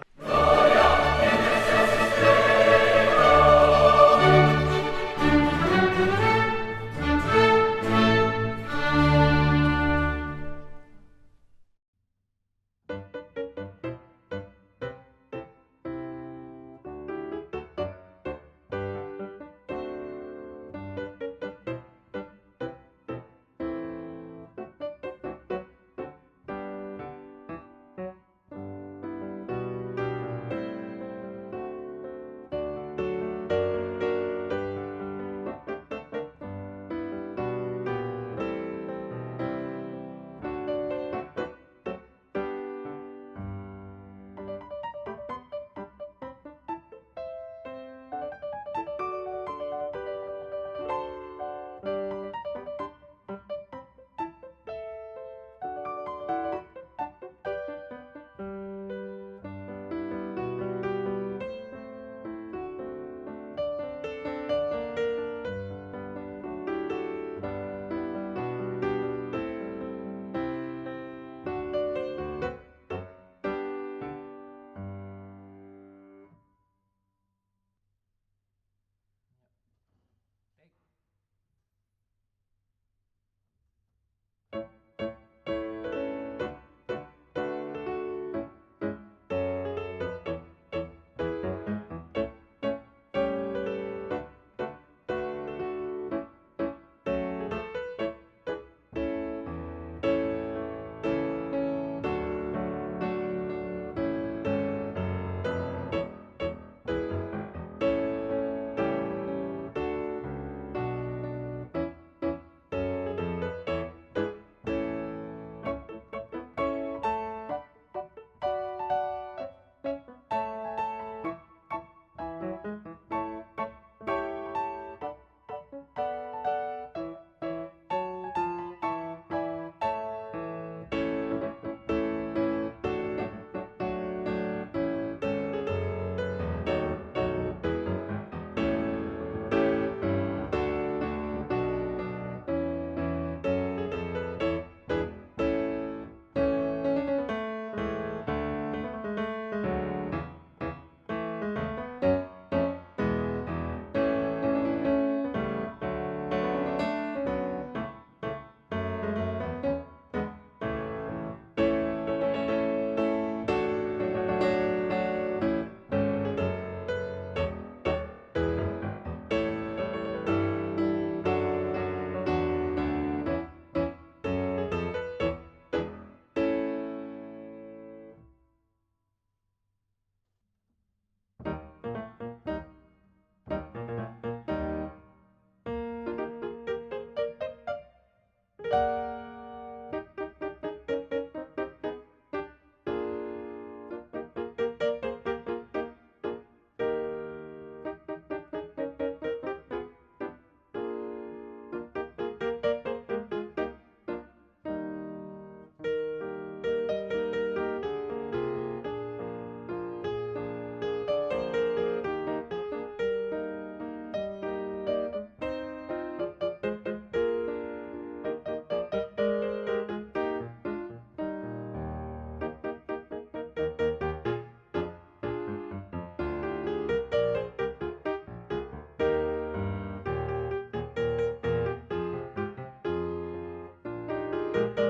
Tuhan.